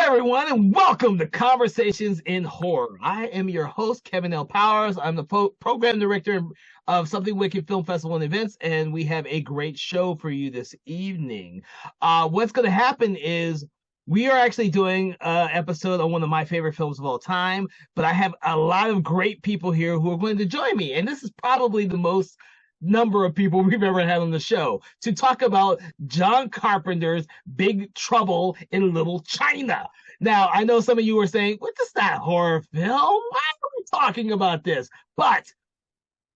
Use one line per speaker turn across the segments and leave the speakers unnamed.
everyone, and welcome to Conversations in Horror. I am your host, Kevin L. Powers. I'm the program director of Something Wicked Film Festival and Events, and we have a great show for you this evening. What's going to happen is we are actually doing an episode on one of my favorite films of all time, but I have a lot of great people here who are going to join me, and this is probably the most number of people we've ever had on the show to talk about John Carpenter's Big Trouble in Little China. Now, I know some of you are saying, what is that horror film? Why are we talking about this? But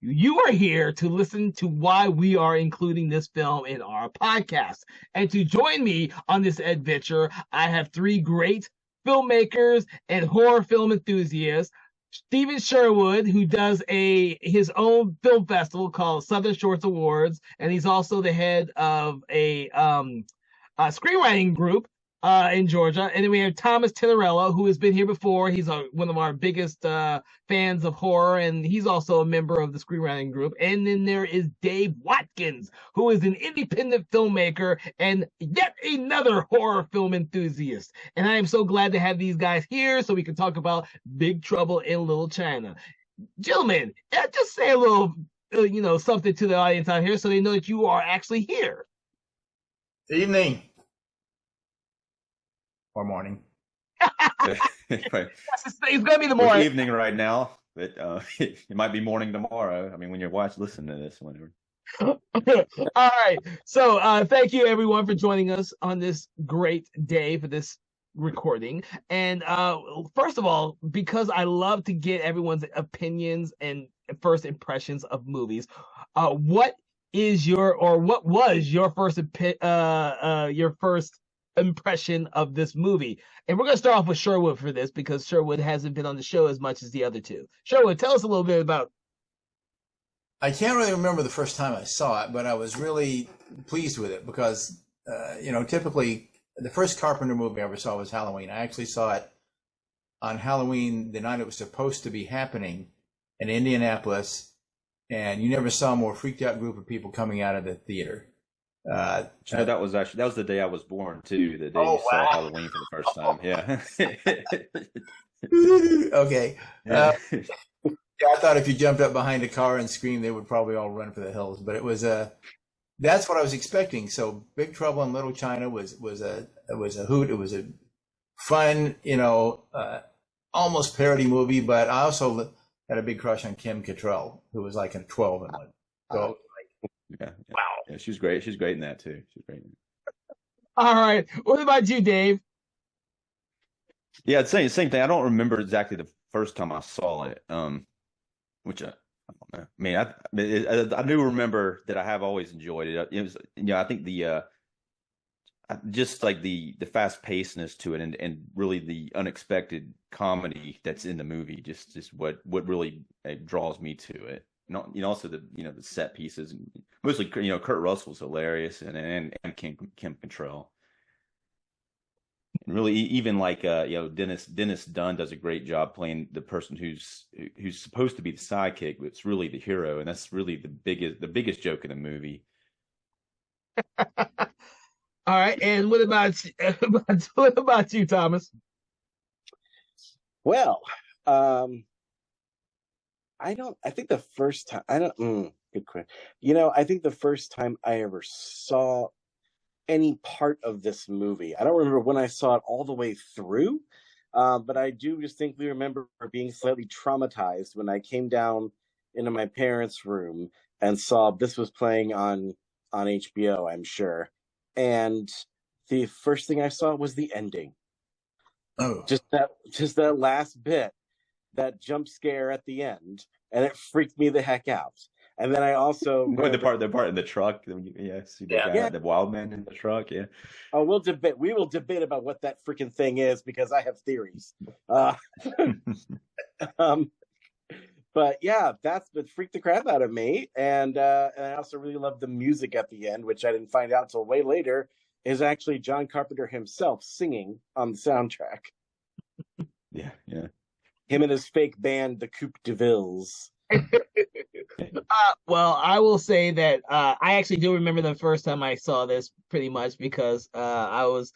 you are here to listen to why we are including this film in our podcast. And to join me on this adventure, I have three great filmmakers and horror film enthusiasts. Stephen Sherwood, who does his own film festival called Southern Shorts Awards, and he's also the head of a screenwriting group in Georgia. And then we have Thomas Tenorella, who has been here before. He's one of our biggest fans of horror, and he's also a member of the screenwriting group. And then there is Dave Watkins, who is an independent filmmaker and yet another horror film enthusiast. And I am so glad to have these guys here so we can talk about Big Trouble in Little China. Gentlemen, just say a little, something to the audience out here so they know that you are actually here.
Evening. Or morning.
It's going to be the morning.
It's evening right now, but it might be morning tomorrow. I mean, when you're listening to this, whenever.
All right. So thank you, everyone, for joining us on this great day for this recording. And first of all, because I love to get everyone's opinions and first impressions of movies, what was your first impression of this movie? And we're going to start off with Sherwood for this because Sherwood hasn't been on the show as much as the other two. Sherwood, tell us a little bit about.
I can't really remember the first time I saw it, but I was really pleased with it because, typically the first Carpenter movie I ever saw was Halloween. I actually saw it on Halloween, the night it was supposed to be happening in Indianapolis, and you never saw a more freaked out group of people coming out of the theater.
That was the day I was born too. The day you saw Halloween for the first time. Yeah.
Okay. I thought if you jumped up behind a car and screamed, they would probably all run for the hills. But it was that's what I was expecting. So Big Trouble in Little China was a hoot. It was a fun, almost parody movie. But I also had a big crush on Kim Cattrall, who was like a 12 and one. So.
Yeah. Wow. Yeah, she's great. She's great in that too. She's great.
All right. What about you, Dave?
Yeah, same thing. I don't remember exactly the first time I saw it. Which I don't know. I mean, I do remember that I have always enjoyed it. It was, I think just like the fast pacedness to it, and really the unexpected comedy that's in the movie, just what really draws me to it. Also the set pieces, mostly Kurt Russell's hilarious, and Kim Cattrall, and really even like Dennis Dunn does a great job playing the person who's supposed to be the sidekick, but it's really the hero, and that's really the biggest joke in the movie.
All right, and what about you, Thomas?
Well, I think the first time good question. I think the first time I ever saw any part of this movie, I don't remember when I saw it all the way through, but I do distinctly remember being slightly traumatized when I came down into my parents' room and saw this was playing on HBO, I'm sure. And the first thing I saw was the ending.
Oh.
Just that last bit. That jump scare at the end, and it freaked me the heck out. And then I also
the part in the truck. The wild man in the truck. Yeah.
Oh, we will debate about what that freaking thing is because I have theories. But yeah, that freaked the crap out of me. And I also really loved the music at the end, which I didn't find out till way later is actually John Carpenter himself singing on the soundtrack.
Yeah.
Him and his fake band, the Coupe de Villes.
Well, I will say that I actually do remember the first time I saw this pretty much because I was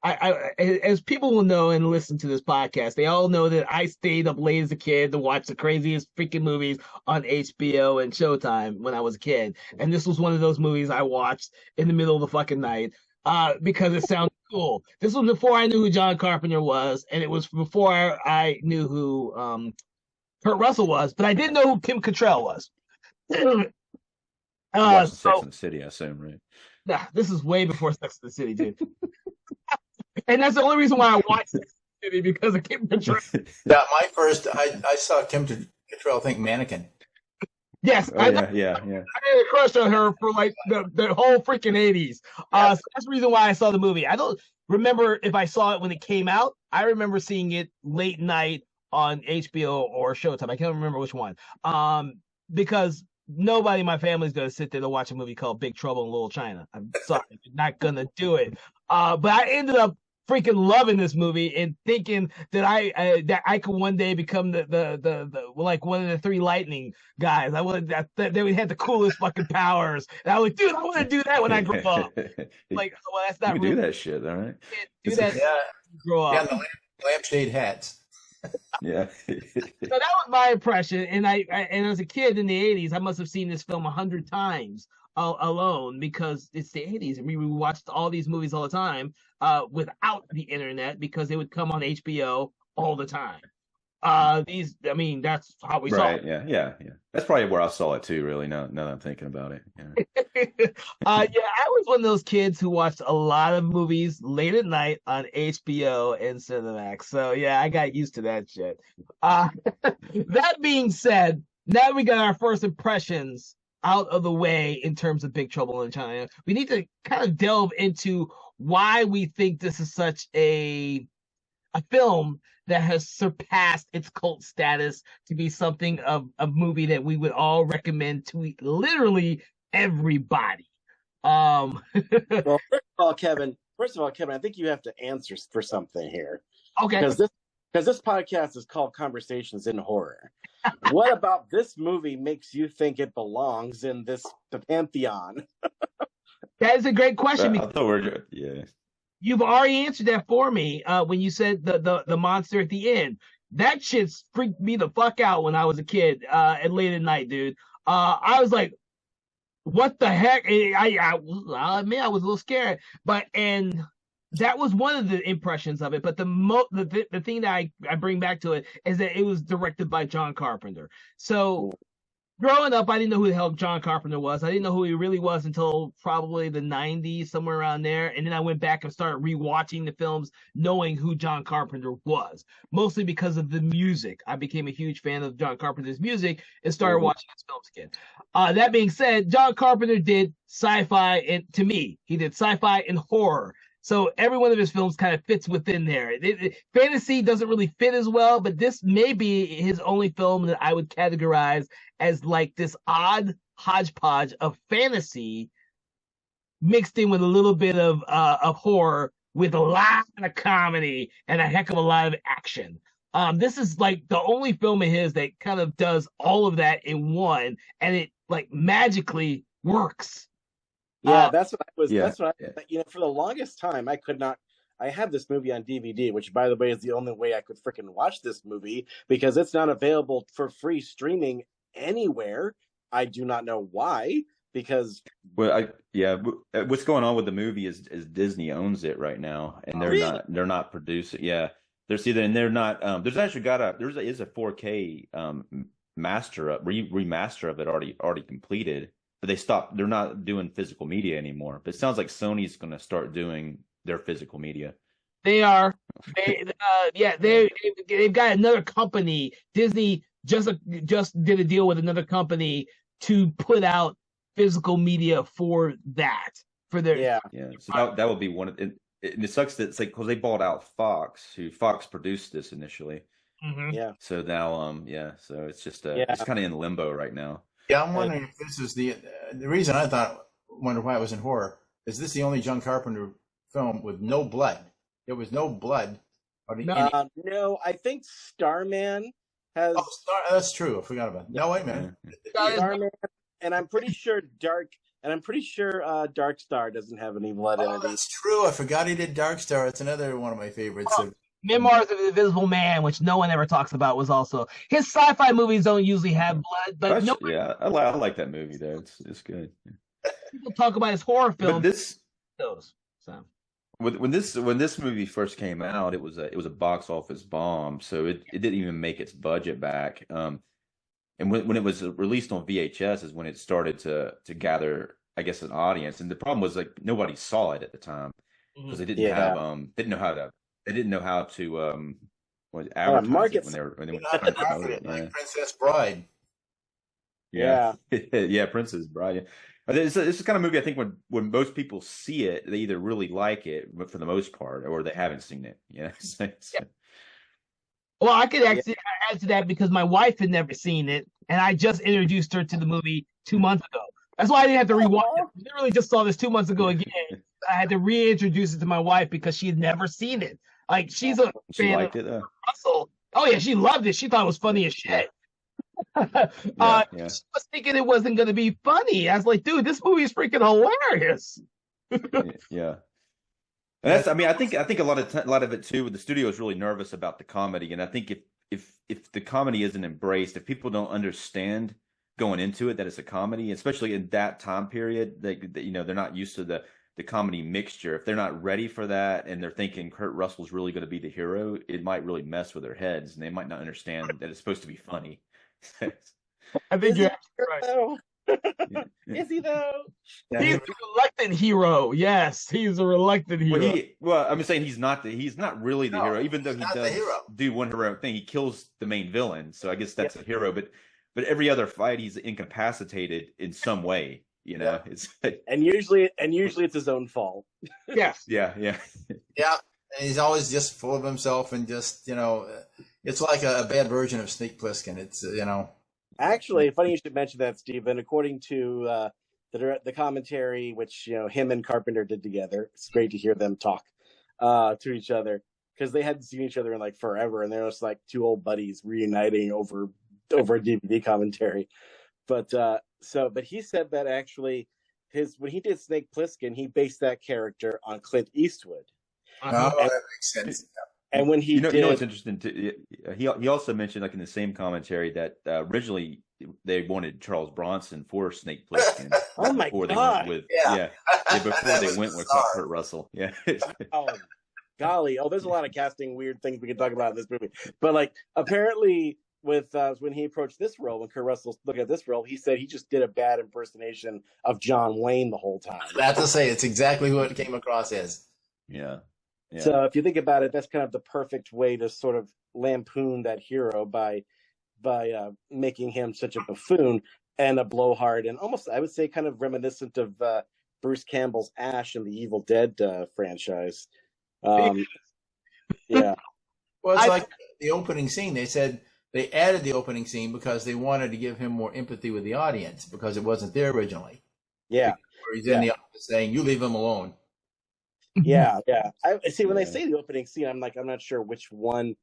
as people will know and listen to this podcast, they all know that I stayed up late as a kid to watch the craziest freaking movies on HBO and Showtime when I was a kid. And this was one of those movies I watched in the middle of the fucking night because it sounded cool. This was before I knew who John Carpenter was, and it was before I knew who Kurt Russell was, but I didn't know who Kim Cattrall was.
Watching Sex and the City, I assume, right?
Nah, this is way before Sex and the City, dude. And that's the only reason why I watched Sex and the City, because of Kim Cattrall.
Yeah, my first, I saw Kim Cattrall think Mannequin.
Yes,
Oh, yeah.
I had a crush on her for like the whole freaking 80s. So that's the reason why I saw the movie. I don't remember if I saw it when it came out. I remember seeing it late night on HBO or Showtime. I can't remember which one. Because nobody in my family is going to sit there to watch a movie called Big Trouble in Little China. I'm sorry, you're not going to do it. But I ended up freaking loving this movie and thinking that I could one day become the like one of the three lightning guys. I would that they had the coolest fucking powers. And I was like, dude, I want to do that when I grow up. Like, well, that's not
you
real.
do that shit, all right?
Do that.
Yeah,
grow up.
yeah, the lampshade hats.
Yeah.
So that was my impression, and I as a kid in the 80s, I must have seen this film 100 times alone, because it's the 80s and we watched all these movies all the time without the internet, because they would come on HBO all the time. That's how we saw it.
Yeah. That's probably where I saw it too, really, now that I'm thinking about it. Yeah.
I was one of those kids who watched a lot of movies late at night on HBO and Cinemax. So yeah, I got used to that shit. That being said, now we got our first impressions out of the way in terms of Big Trouble in China. We need to kind of delve into why we think this is such a film that has surpassed its cult status to be something of a movie that we would all recommend to literally everybody.
Well, first of all, Kevin, I think you have to answer for something here.
Okay.
Because this podcast is called Conversations in Horror. What about this movie makes you think it belongs in the pantheon?
That is a great question.
I thought we're good. Yeah.
You've already answered that for me when you said the monster at the end. That shit freaked me the fuck out when I was a kid and late at night, dude. I was like, what the heck? I'll admit I was a little scared, and that was one of the impressions of it. But the thing that I bring back to it is that it was directed by John Carpenter. So growing up, I didn't know who the hell John Carpenter was. I didn't know who he really was until probably the 90s, somewhere around there. And then I went back and started rewatching the films, knowing who John Carpenter was, mostly because of the music. I became a huge fan of John Carpenter's music and started watching his films again. That being said, John Carpenter did sci-fi, and to me, he did sci-fi and horror. So every one of his films kind of fits within there. Fantasy doesn't really fit as well, but this may be his only film that I would categorize as like this odd hodgepodge of fantasy mixed in with a little bit of horror with a lot of comedy and a heck of a lot of action. This is like the only film of his that kind of does all of that in one, and it like magically works.
Yeah, that's what for the longest time, I could not. I have this movie on DVD, which, by the way, is the only way I could freaking watch this movie, because it's not available for free streaming anywhere. I do not know why, because...
Well, what's going on with the movie is Disney owns it right now, and they're not producing. Yeah, there's not. There's actually there is a 4K remaster of it already completed. But they're not doing physical media anymore. But it sounds like Sony's going to start doing their physical media.
They are. They've got another company. Disney just did a deal with another company to put out physical media for that. For their
So that would be one of it sucks that it's like, because they bought out Fox produced this initially.
Mm-hmm.
Yeah.
So now so it's just it's kind of in limbo right now.
Yeah, I'm wondering if this is the reason wonder why it was in horror. Is this the only John Carpenter film with no blood? There was no blood.
No, I think Starman has.
Oh, that's true. I forgot about it. No, wait a minute.
Starman, and I'm pretty sure Dark And I'm pretty sure Dark Star doesn't have an evil identity.
Oh, that's true. I forgot he did Dark Star. It's another one of my favorites.
Memoirs of the Invisible Man, which no one ever talks about, was also his sci-fi movies. Don't usually have blood, but
I like that movie though. It's good.
People talk about his horror films.
But when this movie first came out, it was a box office bomb, so it didn't even make its budget back. And when it was released on VHS is when it started to gather, I guess, an audience. And the problem was like nobody saw it at the time because they didn't know how to advertise it when they were trying to promote it.
Like Princess Bride.
Yeah. Yeah, Princess Bride. Yeah. It's the kind of movie I think when most people see it, they either really like it, but for the most part, or they haven't seen it. Yeah.
Well, I could actually add to that because my wife had never seen it, and I just introduced her to the movie 2 months ago. That's why I didn't have to rewatch it. I literally just saw this 2 months ago again. I had to reintroduce it to my wife because she had never seen it. Like she's a fan of Russell. Oh yeah, she loved it. She thought it was funny as shit. She was thinking it wasn't going to be funny. I was like, dude, this movie is freaking hilarious.
Yeah. And I think a lot of it too. The studio is really nervous about the comedy, and I think if the comedy isn't embraced, if people don't understand going into it that it's a comedy, especially in that time period, they're not used to the comedy mixture. If they're not ready for that, and they're thinking Kurt Russell's really going to be the hero, it might really mess with their heads, and they might not understand that it's supposed to be funny.
I think you're right.
Is he though?
He's a reluctant hero. Yes, he's a reluctant hero.
I'm saying he's not really the hero, even though he does do one heroic thing. He kills the main villain, so I guess that's a hero. But every other fight, he's incapacitated in some way. You know, it's
and usually it's his own fault.
Yes.
Yeah.
And he's always just full of himself and just it's like a bad version of Snake Plissken. It's
Actually, funny you should mention that, Stephen. According to the commentary, which him and Carpenter did together, it's great to hear them talk to each other because they hadn't seen each other in like forever, and they're just like two old buddies reuniting over a DVD commentary. But he said that actually when he did Snake Plissken, he based that character on Clint Eastwood.
Oh, that makes sense.
And when he
did, what's interesting too, he also mentioned like in the same commentary that originally they wanted Charles Bronson for Snake Plissken.
Oh my god!
Before they went with Kurt Russell. Yeah.
Oh golly! Oh, there's a lot of casting weird things we can talk about in this movie. But like apparently, with when he approached this role, when Kurt Russell looked at this role, he said he just did a bad impersonation of John Wayne the whole time.
I have to say, it's exactly what it came across as.
Yeah.
So if you think about it, that's kind of the perfect way to sort of lampoon that hero by making him such a buffoon and a blowhard, and almost I would say kind of reminiscent of Bruce Campbell's Ash in the Evil Dead franchise. Yeah.
Well, it's like the opening scene. They said they added the opening scene because they wanted to give him more empathy with the audience because it wasn't there originally.
Yeah.
Where he's in the office saying, "You leave him alone."
Yeah. I see when they say the opening scene, I'm not sure which one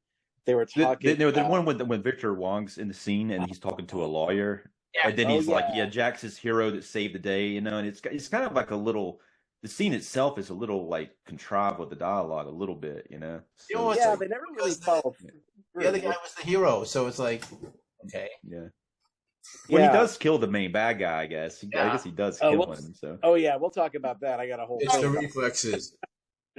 they were talking about.
The one when Victor Wong's in the scene and he's talking to a lawyer. Yeah. And then he's Jack's his hero that saved the day, and it's kind of like a little. The scene itself is a little like contrived with the dialogue a little bit, So,
they never really follow.
The other guy was the hero, so it's like, okay,
Well, he does kill the main bad guy, I guess. I guess he does kill him. So.
Oh yeah, we'll talk about that. I got a whole.
It's the reflexes.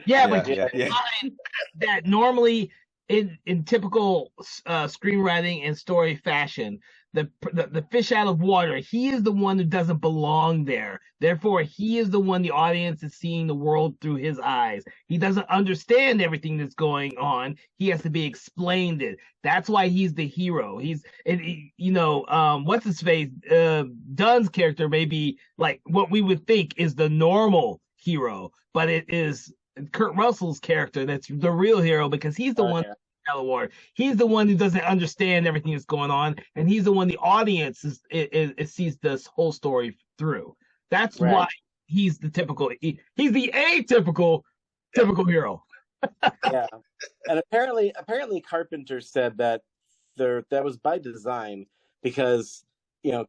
But that normally in typical screenwriting and story fashion, the fish out of water, he is the one who doesn't belong there. Therefore, he is the one the audience is seeing the world through his eyes. He doesn't understand everything that's going on. He has to be explained it. That's why he's the hero. What's his face? Dunn's character may be like what we would think is the normal hero, but it is Kurt Russell's character that's the real hero because he's the one. Award. He's the one who doesn't understand everything that's going on, and he's the one the audience sees this whole story through. That's why he's the typical. He's the atypical hero.
Yeah, and apparently Carpenter said that that was by design because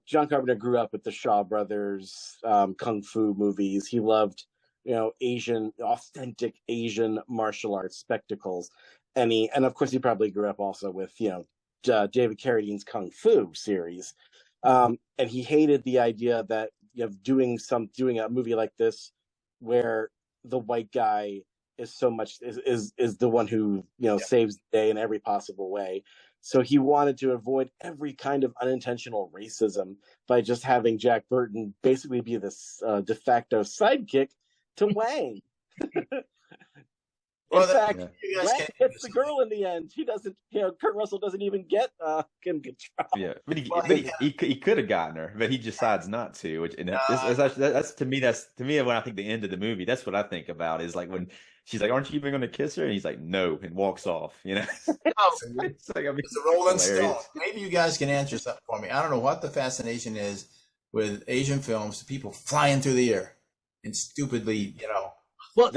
John Carpenter grew up with the Shaw Brothers kung fu movies. He loved, authentic Asian martial arts spectacles, and of course he probably grew up also with David Carradine's Kung Fu series, and he hated the idea that doing a movie like this where the white guy is so much is the one who saves the day in every possible way. So he wanted to avoid every kind of unintentional racism by just having Jack Burton basically be this de facto sidekick to Wang. In fact, Wang gets the girl in the end. He doesn't. Kurt Russell doesn't even get Kim Cattrall.
Yeah, but he could have gotten her, but he decides not to. That's to me when I think the end of the movie. That's what I think about is like when she's like, "Aren't you even going to kiss her?" And he's like, "No," and walks off.
It's like it's a Rolling Stone. Maybe you guys can answer something for me. I don't know what the fascination is with Asian films, people flying through the air and stupidly,
Well,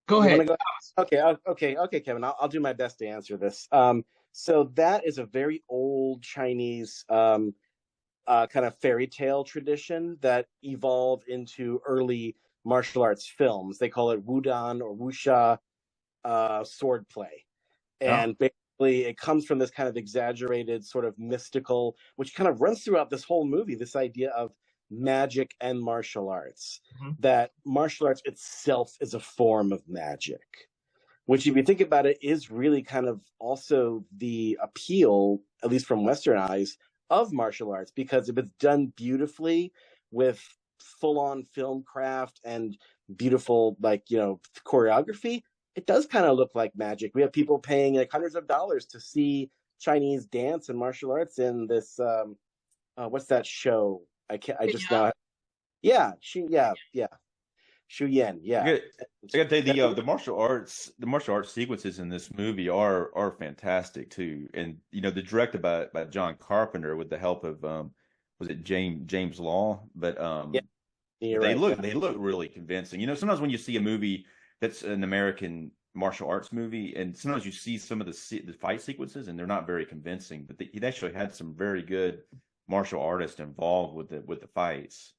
Go ahead.
Okay, Kevin. I'll do my best to answer this. So that is a very old Chinese kind of fairy tale tradition that evolved into early martial arts films. They call it Wudan or Wuxia swordplay, and basically it comes from this kind of exaggerated, sort of mystical, which kind of runs throughout this whole movie. This idea of magic and martial arts, that martial arts itself is a form of magic, which if you think about it is really kind of also the appeal, at least from Western eyes, of martial arts, because if it's done beautifully with full-on film craft and beautiful choreography, it does kind of look like magic. We have people paying like hundreds of dollars to see Chinese dance and martial arts in this what's that show? Shu Yan. Yeah.
I gotta tell you, the martial arts sequences in this movie are fantastic too, and they're directed by John Carpenter with the help of was it James Law? But they look really convincing. Sometimes when you see a movie that's an American martial arts movie, and sometimes you see some of the fight sequences, and they're not very convincing, but he actually had some very good martial artists involved with the fights.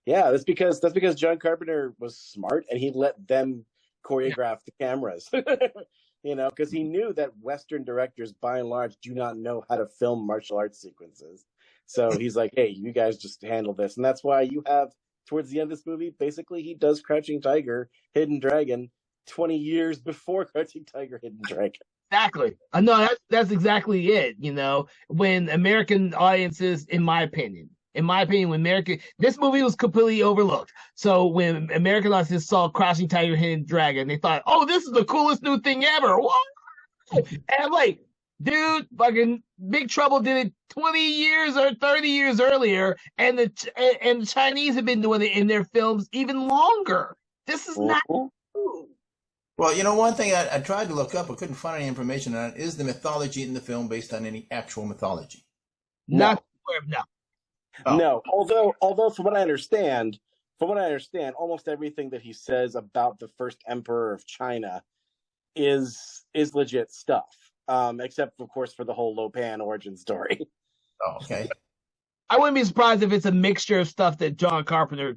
Yeah, that's because John Carpenter was smart and he let them choreograph the cameras. Because he knew that Western directors by and large do not know how to film martial arts sequences. So he's like, hey, you guys just handle this. And that's why you have towards the end of this movie, basically he does Crouching Tiger, Hidden Dragon 20 years before Crouching Tiger, Hidden Dragon.
Exactly. No, that's exactly it. When American audiences, in my opinion, this movie was completely overlooked. So when American audiences saw Crouching Tiger, Hidden Dragon, they thought, "Oh, this is the coolest new thing ever!" What? And I'm like, dude, fucking Big Trouble did it 20 years or 30 years earlier, and the Chinese have been doing it in their films even longer. This is not cool.
Well, one thing I tried to look up, but couldn't find any information on it, is the mythology in the film based on any actual mythology?
No.
No. Although from what I understand, almost everything that he says about the first emperor of China is legit stuff. Except of course for the whole Lo Pan origin story.
Oh, okay.
I wouldn't be surprised if it's a mixture of stuff that John Carpenter,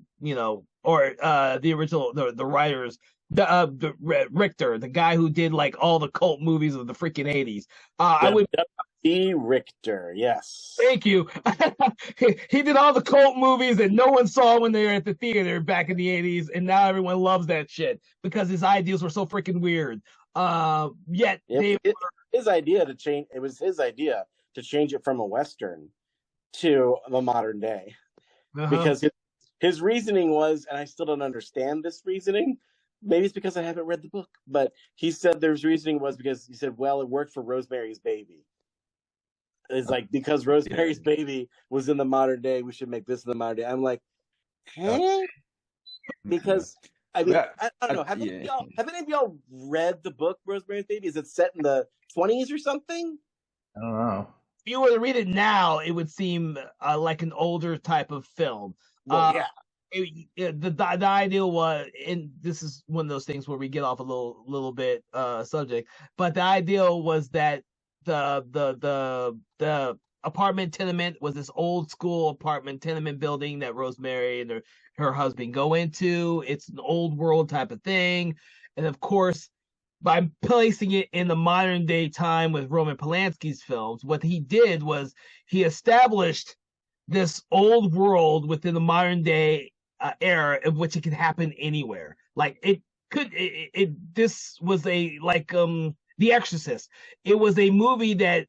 or the original, the writers, the Richter, the guy who did like all the cult movies of the freaking 80s. I would.
Richter, yes.
Thank you. He did all the cult movies that no one saw when they were at the theater back in the 80s, and now everyone loves that shit because his ideas were so freaking weird.
His idea to change. It was his idea to change it from a Western to the modern day, because his reasoning was, and I still don't understand this reasoning. Maybe it's because I haven't read the book, but he said there's reasoning was because he said, well, it worked for Rosemary's Baby. It's like, because Rosemary's Baby was in the modern day, we should make this in the modern day. I'm like, huh? Because I mean, I don't know. Have any of y'all read the book Rosemary's Baby? Is it set in the 20s or something?
I don't know.
If you were to read it now, it would seem like an older type of film.
Well, yeah.
The idea was, and this is one of those things where we get off a little bit subject, but the idea was that the apartment tenement was this old school apartment tenement building that Rosemary and her husband go into. It's an old world type of thing. And of course, by placing it in the modern day time with Roman Polanski's films, what he did was he established this old world within the modern day era of which it can happen anywhere. Like it could, this was like The Exorcist. It was a movie that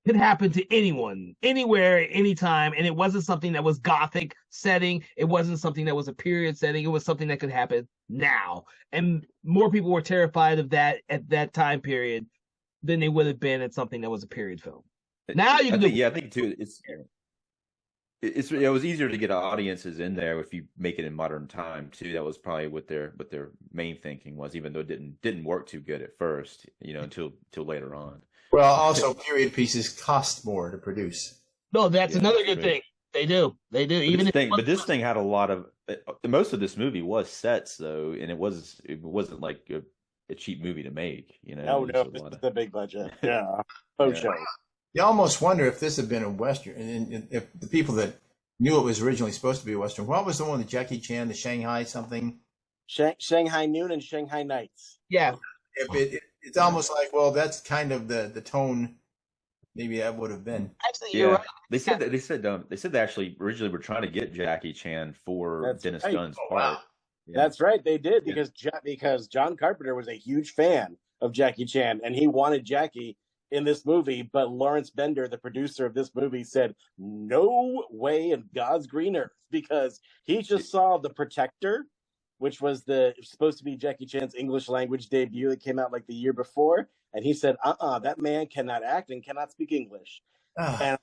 could happen to anyone, anywhere, anytime, and it wasn't something that was gothic setting. It wasn't something that was a period setting. It was something that could happen now, and more people were terrified of that at that time period than they would have been at something that was a period film. Now you can
I think too. It was easier to get audiences in there if you make it in modern time too. That was probably what their main thinking was, even though it didn't work too good at first, until later on.
Well, also period pieces cost more to produce.
No, that's another good thing. They do.
But this thing had a lot of. Most of this movie was sets though, and it wasn't like a cheap movie to make.
No, this is the big budget. Yeah, show.
You almost wonder if this had been a Western, and if the people that knew it was originally supposed to be a Western. What was the one with Jackie Chan, the Shanghai something?
Shanghai Noon and Shanghai Nights.
Yeah.
It's almost like, well, that's kind of the tone. Maybe that would have been.
Actually, you're right.
They said they actually originally were trying to get Jackie Chan for Dennis Dunn's part. Wow.
Yeah. That's right, they did because John Carpenter was a huge fan of Jackie Chan, and he wanted Jackie in this movie, but Lawrence Bender, the producer of this movie, said no way in God's green earth, because he just saw The Protector, which was supposed to be Jackie Chan's English language debut that came out like the year before, and he said, that man cannot act and cannot speak English. And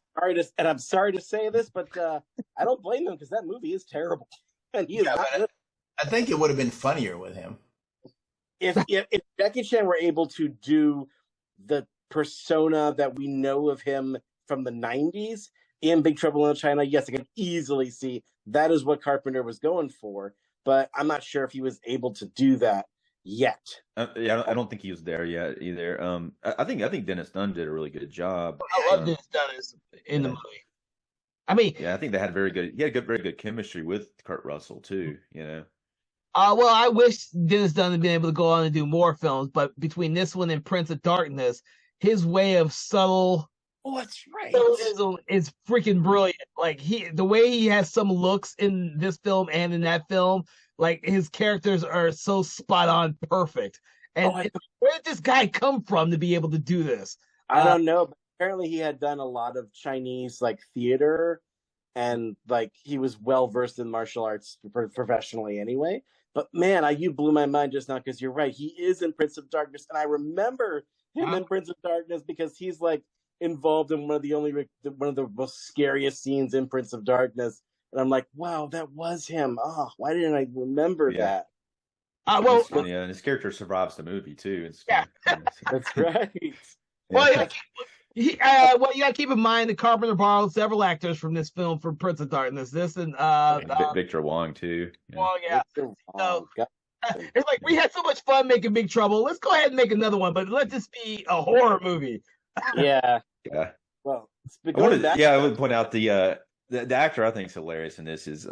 I'm sorry to say this, but I don't blame him, because that movie is terrible, and he is not good.
I think it would have been funnier with him
if Jackie Chan were able to do the persona that we know of him from the 90s in Big Trouble in Little China. Yes, I can easily see that is what Carpenter was going for, but I'm not sure if he was able to do that yet.
I don't think he was there yet either. I think Dennis Dunn did a really good job.
I love Dennis Dunn in the movie. I mean,
I think they had very good chemistry with Kurt Russell too.
Well, I wish Dennis Dunn had been able to go on and do more films, but between this one and Prince of Darkness, his way of subtle
that's right,
is freaking brilliant. Like the way he has some looks in this film and in that film, like his characters are so spot on perfect. And where did this guy come from to be able to do this?
I don't know, but apparently he had done a lot of Chinese like theater, and like he was well versed in martial arts professionally anyway. But man, you blew my mind just now, because you're right. He is in Prince of Darkness, and I remember him in Prince of Darkness because he's like involved in one of the most scariest scenes in Prince of Darkness, and I'm like, wow, that was him. Oh, why didn't I remember that?
And his character survives the movie too.
That's right.
Well, you gotta keep in mind that Carpenter borrowed several actors from this film for Prince of Darkness. This and
Victor Wong too.
Wong, So, it's like we had so much fun making Big Trouble. Let's go ahead and make another one, but let this be a horror movie.
Yeah. Well,
I would point out the actor I think is hilarious in this is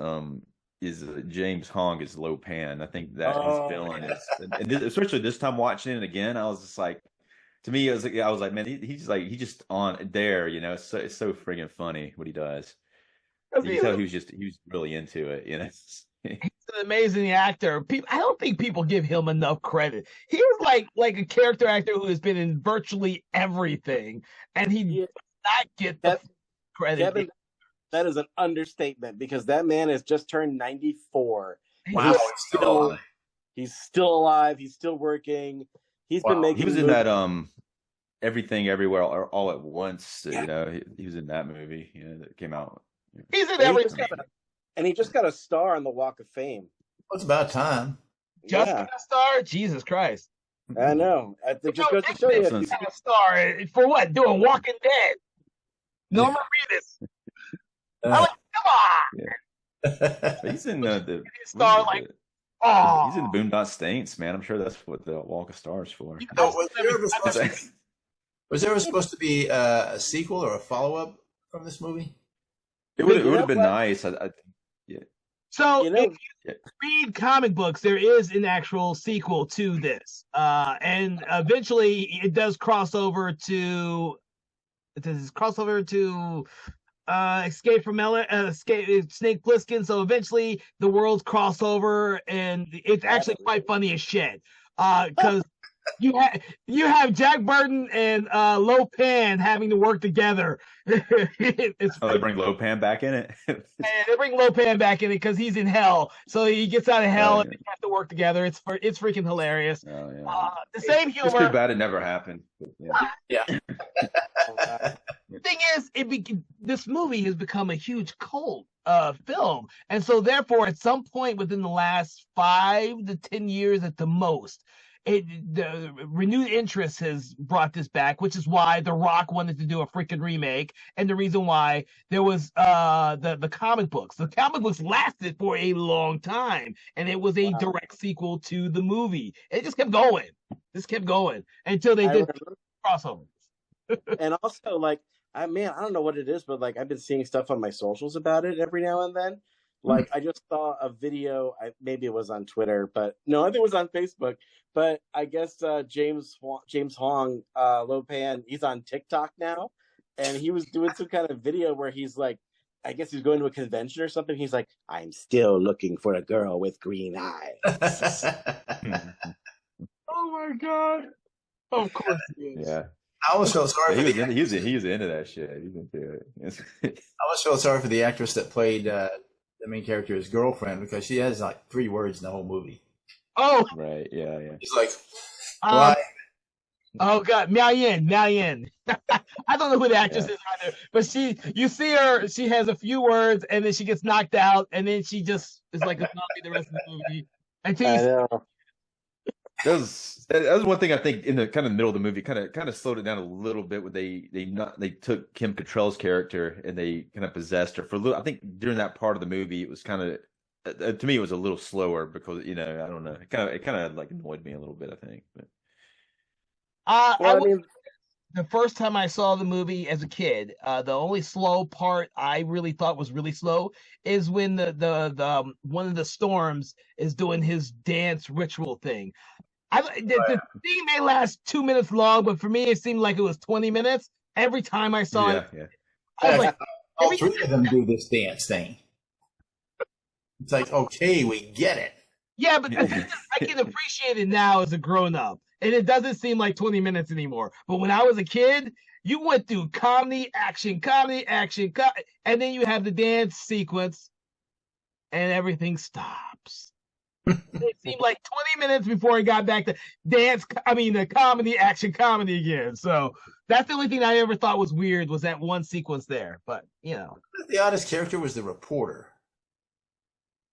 James Hong as Lo Pan. I think that his villain is, and especially this time watching it again, I was just like, to me, I was like, man, he's just on there, it's so friggin' funny what he does. You can tell he was really into it,
He's an amazing actor. I don't think people give him enough credit. He was like a character actor who has been in virtually everything, and he does not get the credit.
Kevin, that is an understatement, because that man has just turned 94.
Wow,
he's still alive. He's still working. He's been making.
He was in that Everything Everywhere All at Once. He was in that movie. That came out.
He's in everything.
And he just got a star on the Walk of Fame.
Well, it's about time.
Just got a star? Jesus Christ.
I know. It just goes to show you.
He got a star for what? Doing Walking Dead. Norman Reedus. I'm like, come on.
He's in the
star
he's in the Boondock Saints, man. I'm sure that's what the Walk of Stars for.
Was there ever supposed to be a sequel or a follow-up from this movie?
It would have been nice. Yeah.
So
You know,
if you read comic books, there is an actual sequel to this, and eventually it does cross over to. It does cross over to Escape from Snake Plissken. So eventually the worlds cross over, and it's actually quite funny as shit. Because you have Jack Burton and Lopan having to work together.
They bring Lopan back in it.
And they bring Lopan back in it because he's in hell. So he gets out of hell and they have to work together. It's freaking hilarious.
Oh, yeah.
The same humor.
It's too bad it never happened. But,
Yeah.
The thing is, this movie has become a huge cult film, and so therefore, at some point within the last 5 to 10 years, at the most, the renewed interest has brought this back, which is why The Rock wanted to do a freaking remake, and the reason why there was the comic books. The comic books lasted for a long time, and it was a direct sequel to the movie. It just kept going. Until they did crossovers.
And also, like, I don't know what it is, but like, I've been seeing stuff on my socials about it every now and then. Like, I just saw a video. Maybe it was on Twitter, but no, I think it was on Facebook. But I guess James Hong Lopan, he's on TikTok now, and he was doing some kind of video where he's like, I guess he's going to a convention or something. He's like, I'm still looking for a girl with green eyes.
Oh my god! Of course he is.
Yeah.
I almost felt sorry for
he was into that shit. He's into it.
I almost felt sorry for the actress that played the main character's girlfriend, because she has like 3 words in the whole movie.
Oh,
right. Yeah.
She's like, why?
Oh god, Miao Yin. I don't know who the actress is either, but you see her. She has a few words, and then she gets knocked out, and then she just is like a zombie the rest of the movie. Until
that was one thing I think in the kind of middle of the movie kind of slowed it down a little bit when they took Kim Cattrall's character and they kind of possessed her for a little. I think during that part of the movie it was kind of to me it was a little slower because I don't know, it kind of like annoyed me a little bit, I think. But
the first time I saw the movie as a kid, the only slow part I really thought was really slow is when the one of the storms is doing his dance ritual thing. The thing may last 2 minutes long, but for me it seemed like it was 20 minutes every time I saw it.
Yeah. I was like, all 3 of them do this dance thing. It's like, okay, we get it.
Yeah, but I can appreciate it now as a grown up. And it doesn't seem like 20 minutes anymore. But when I was a kid, you went through comedy, action, and then you have the dance sequence, and everything stops. It seemed like 20 minutes before it got back to the comedy, action, comedy again. So that's the only thing I ever thought was weird was that one sequence there. But,
The oddest character was the reporter.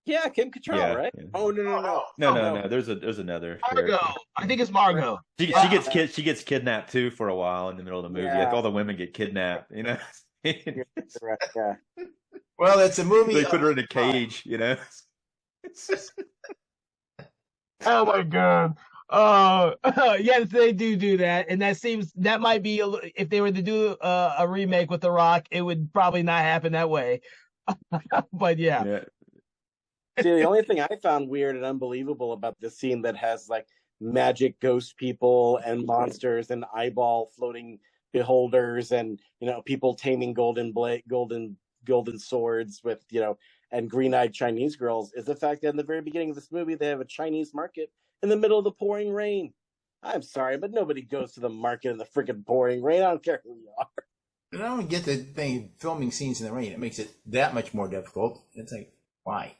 Yeah, Kim Cattrall, right? Yeah. Oh
no. There's another.
Margot. Character. I think it's Margot.
She gets kidnapped too for a while in the middle of the movie. Yeah. Like all the women get kidnapped,
Right, yeah.
Well, it's a movie.
They put her in a cage,
Oh my god. Yes, they do that, and that might be if they were to do a remake with The Rock, it would probably not happen that way. But yeah.
See, the only thing I found weird and unbelievable about this scene that has like magic ghost people and monsters and eyeball floating beholders and people taming golden swords with and green-eyed Chinese girls is the fact that in the very beginning of this movie they have a Chinese market in the middle of the pouring rain. I'm sorry, but nobody goes to the market in the freaking pouring rain. I don't care who you are.
And I don't get the thing, filming scenes in the rain. It makes it that much more difficult. It's like, why?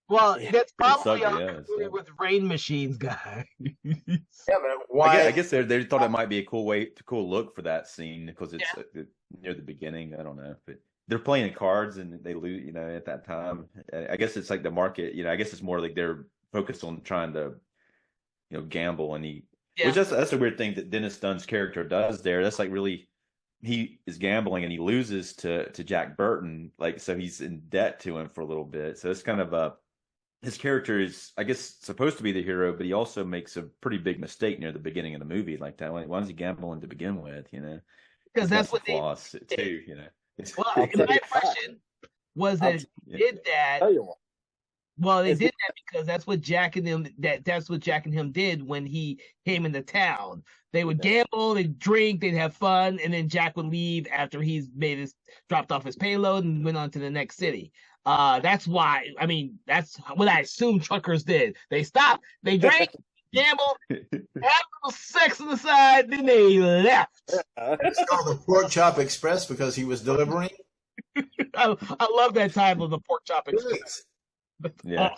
Well, that's probably with rain machines, guy.
Yeah, but why?
I guess they thought it might be a cool look for that scene because it's near the beginning. I don't know, but they're playing cards and they lose. At that time, I guess it's like the market. I guess it's more like they're focused on trying to, gamble, and which that's a weird thing that Dennis Dunn's character does there. That's like really. He is gambling and he loses to Jack Burton, so he's in debt to him for a little bit. So it's kind of his character is, I guess, supposed to be the hero, but he also makes a pretty big mistake near the beginning of the movie like that. Why is he gambling to begin with?
Because that's what
they too.
Well,
I'll
my
tell you what.
impression was
I'll
that they did that.
tell you what.
Well, they
It's
did that because that's what Jack and him that's what Jack and him did when he came into town. They would gamble, they'd drink, they'd have fun, and then Jack would leave after he's made his dropped off his payload and went on to the next city. That's why. I mean, that's what I assume truckers did. They stopped, they drank, gambled, had a little sex on the side, then they left.
It's called the Pork Chop Express because he was delivering.
I love that title, the Pork Chop Express.
Yeah.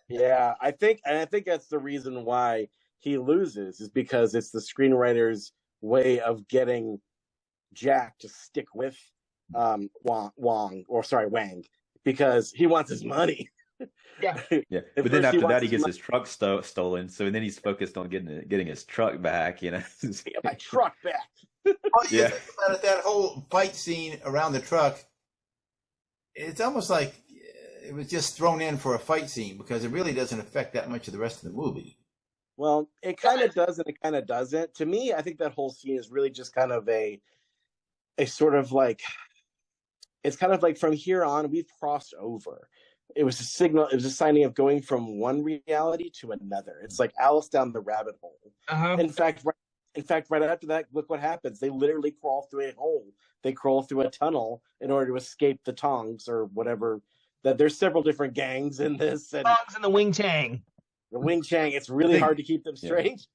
Yeah, I think that's the reason why he loses is because it's the screenwriter's way of getting Jack to stick with Wang because he wants his money.
Yeah.
Yeah, but then after that, he gets his truck stolen. So then he's focused on getting his truck back. You know,
Get my truck back.
Yeah, that whole fight scene around the truck. It's almost like it was just thrown in for a fight scene because it really doesn't affect that much of the rest of the movie.
Well, it kind of does and it kind of doesn't. To me, I think that whole scene is really just kind of a sort of like, it's kind of like from here on, we've crossed over. It was a signal, it was a signing of going from one reality to another. It's like Alice down the rabbit hole.
Uh-huh.
In fact, right after that, look what happens. They literally crawl through a hole. They crawl through a tunnel in order to escape the Tongs or whatever. That there's several different gangs in this. And
Tongs and the Wing Chang.
the Wing Chang, it's really hard to keep them straight.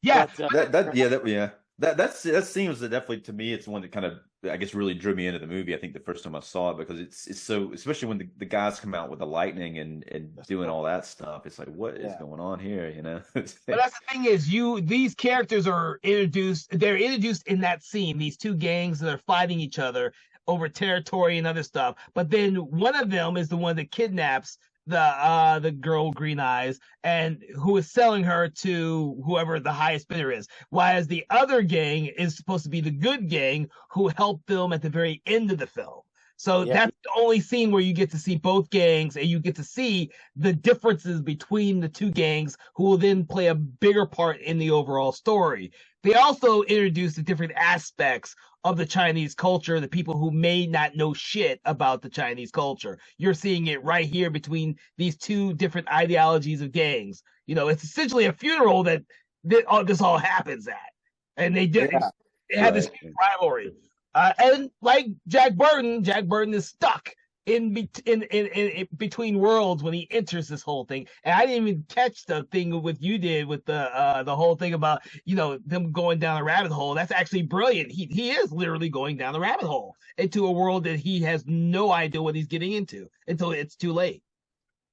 Yeah.
But,
that seems that definitely to me it's one that kind of I guess really drew me into the movie. I think the first time I saw it because it's so, especially when the guys come out with the lightning and doing all that stuff. It's like, what is going on here? You know.
But that's the thing is, these characters are introduced. They're introduced in that scene. These two gangs that are fighting each other over territory and other stuff. But then one of them is the one that kidnaps the girl with green eyes and who is selling her to whoever the highest bidder is. Whereas the other gang is supposed to be the good gang who helped them at the very end of the film. So that's the only scene where you get to see both gangs and you get to see the differences between the two gangs who will then play a bigger part in the overall story. They also introduce the different aspects of the Chinese culture, the people who may not know shit about the Chinese culture. You're seeing it right here between these two different ideologies of gangs. You know, it's essentially a funeral that this all happens at. And they have this rivalry. And like Jack Burton is stuck in between worlds when he enters this whole thing. And I didn't even catch the thing with you did with the whole thing about, you know, them going down a rabbit hole. That's actually brilliant. He is literally going down the rabbit hole into a world that he has no idea what he's getting into until it's too late.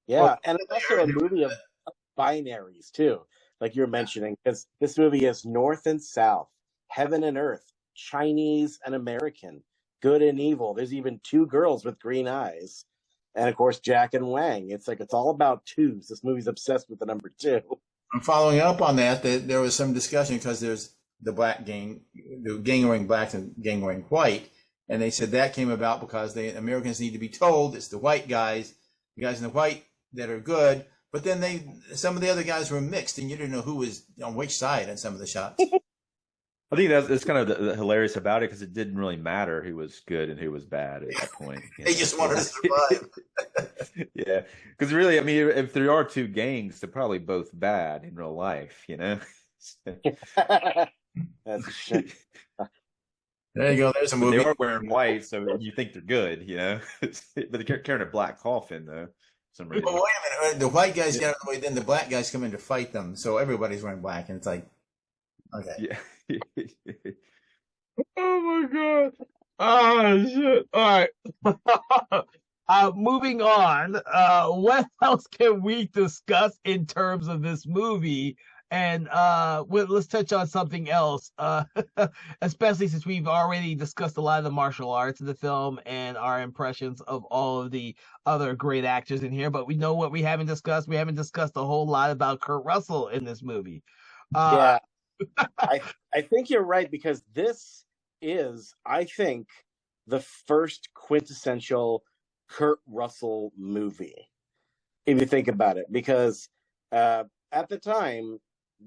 Yeah, and it's also a movie of binaries too, like you're mentioning, because this movie is North and South, heaven and earth, Chinese and American, good and evil. There's even two girls with green eyes. And of course, Jack and Wang. It's like, it's all about twos. This movie's obsessed with the number two.
I'm following up on that there was some discussion because there's the black gang, the gang wearing black and gang wearing white. And they said that came about because the Americans need to be told it's the white guys, the guys in the white that are good. But then some of the other guys were mixed and you didn't know who was on which side in some of the shots.
I think that's kind of the hilarious about it because it didn't really matter who was good and who was bad at that point.
They just wanted to survive.
Yeah, because really, I mean, if there are two gangs, they're probably both bad in real life, you know.
That's
There you go. There's a movie.
They are wearing white, so you think they're good, you know. But they're carrying a black coffin, though. For some reason.
But wait a minute. The white guys get out of the way, then the black guys come in to fight them. So everybody's wearing black, and it's like, okay.
Yeah.
Oh my god! Oh shit! All right. Moving on. What else can we discuss in terms of this movie? And let's touch on something else. Especially since we've already discussed a lot of the martial arts in the film and our impressions of all of the other great actors in here. But we know what we haven't discussed. We haven't discussed a whole lot about Kurt Russell in this movie.
Yeah. I think you're right because this is, I think, the first quintessential Kurt Russell movie, if you think about it, because at the time,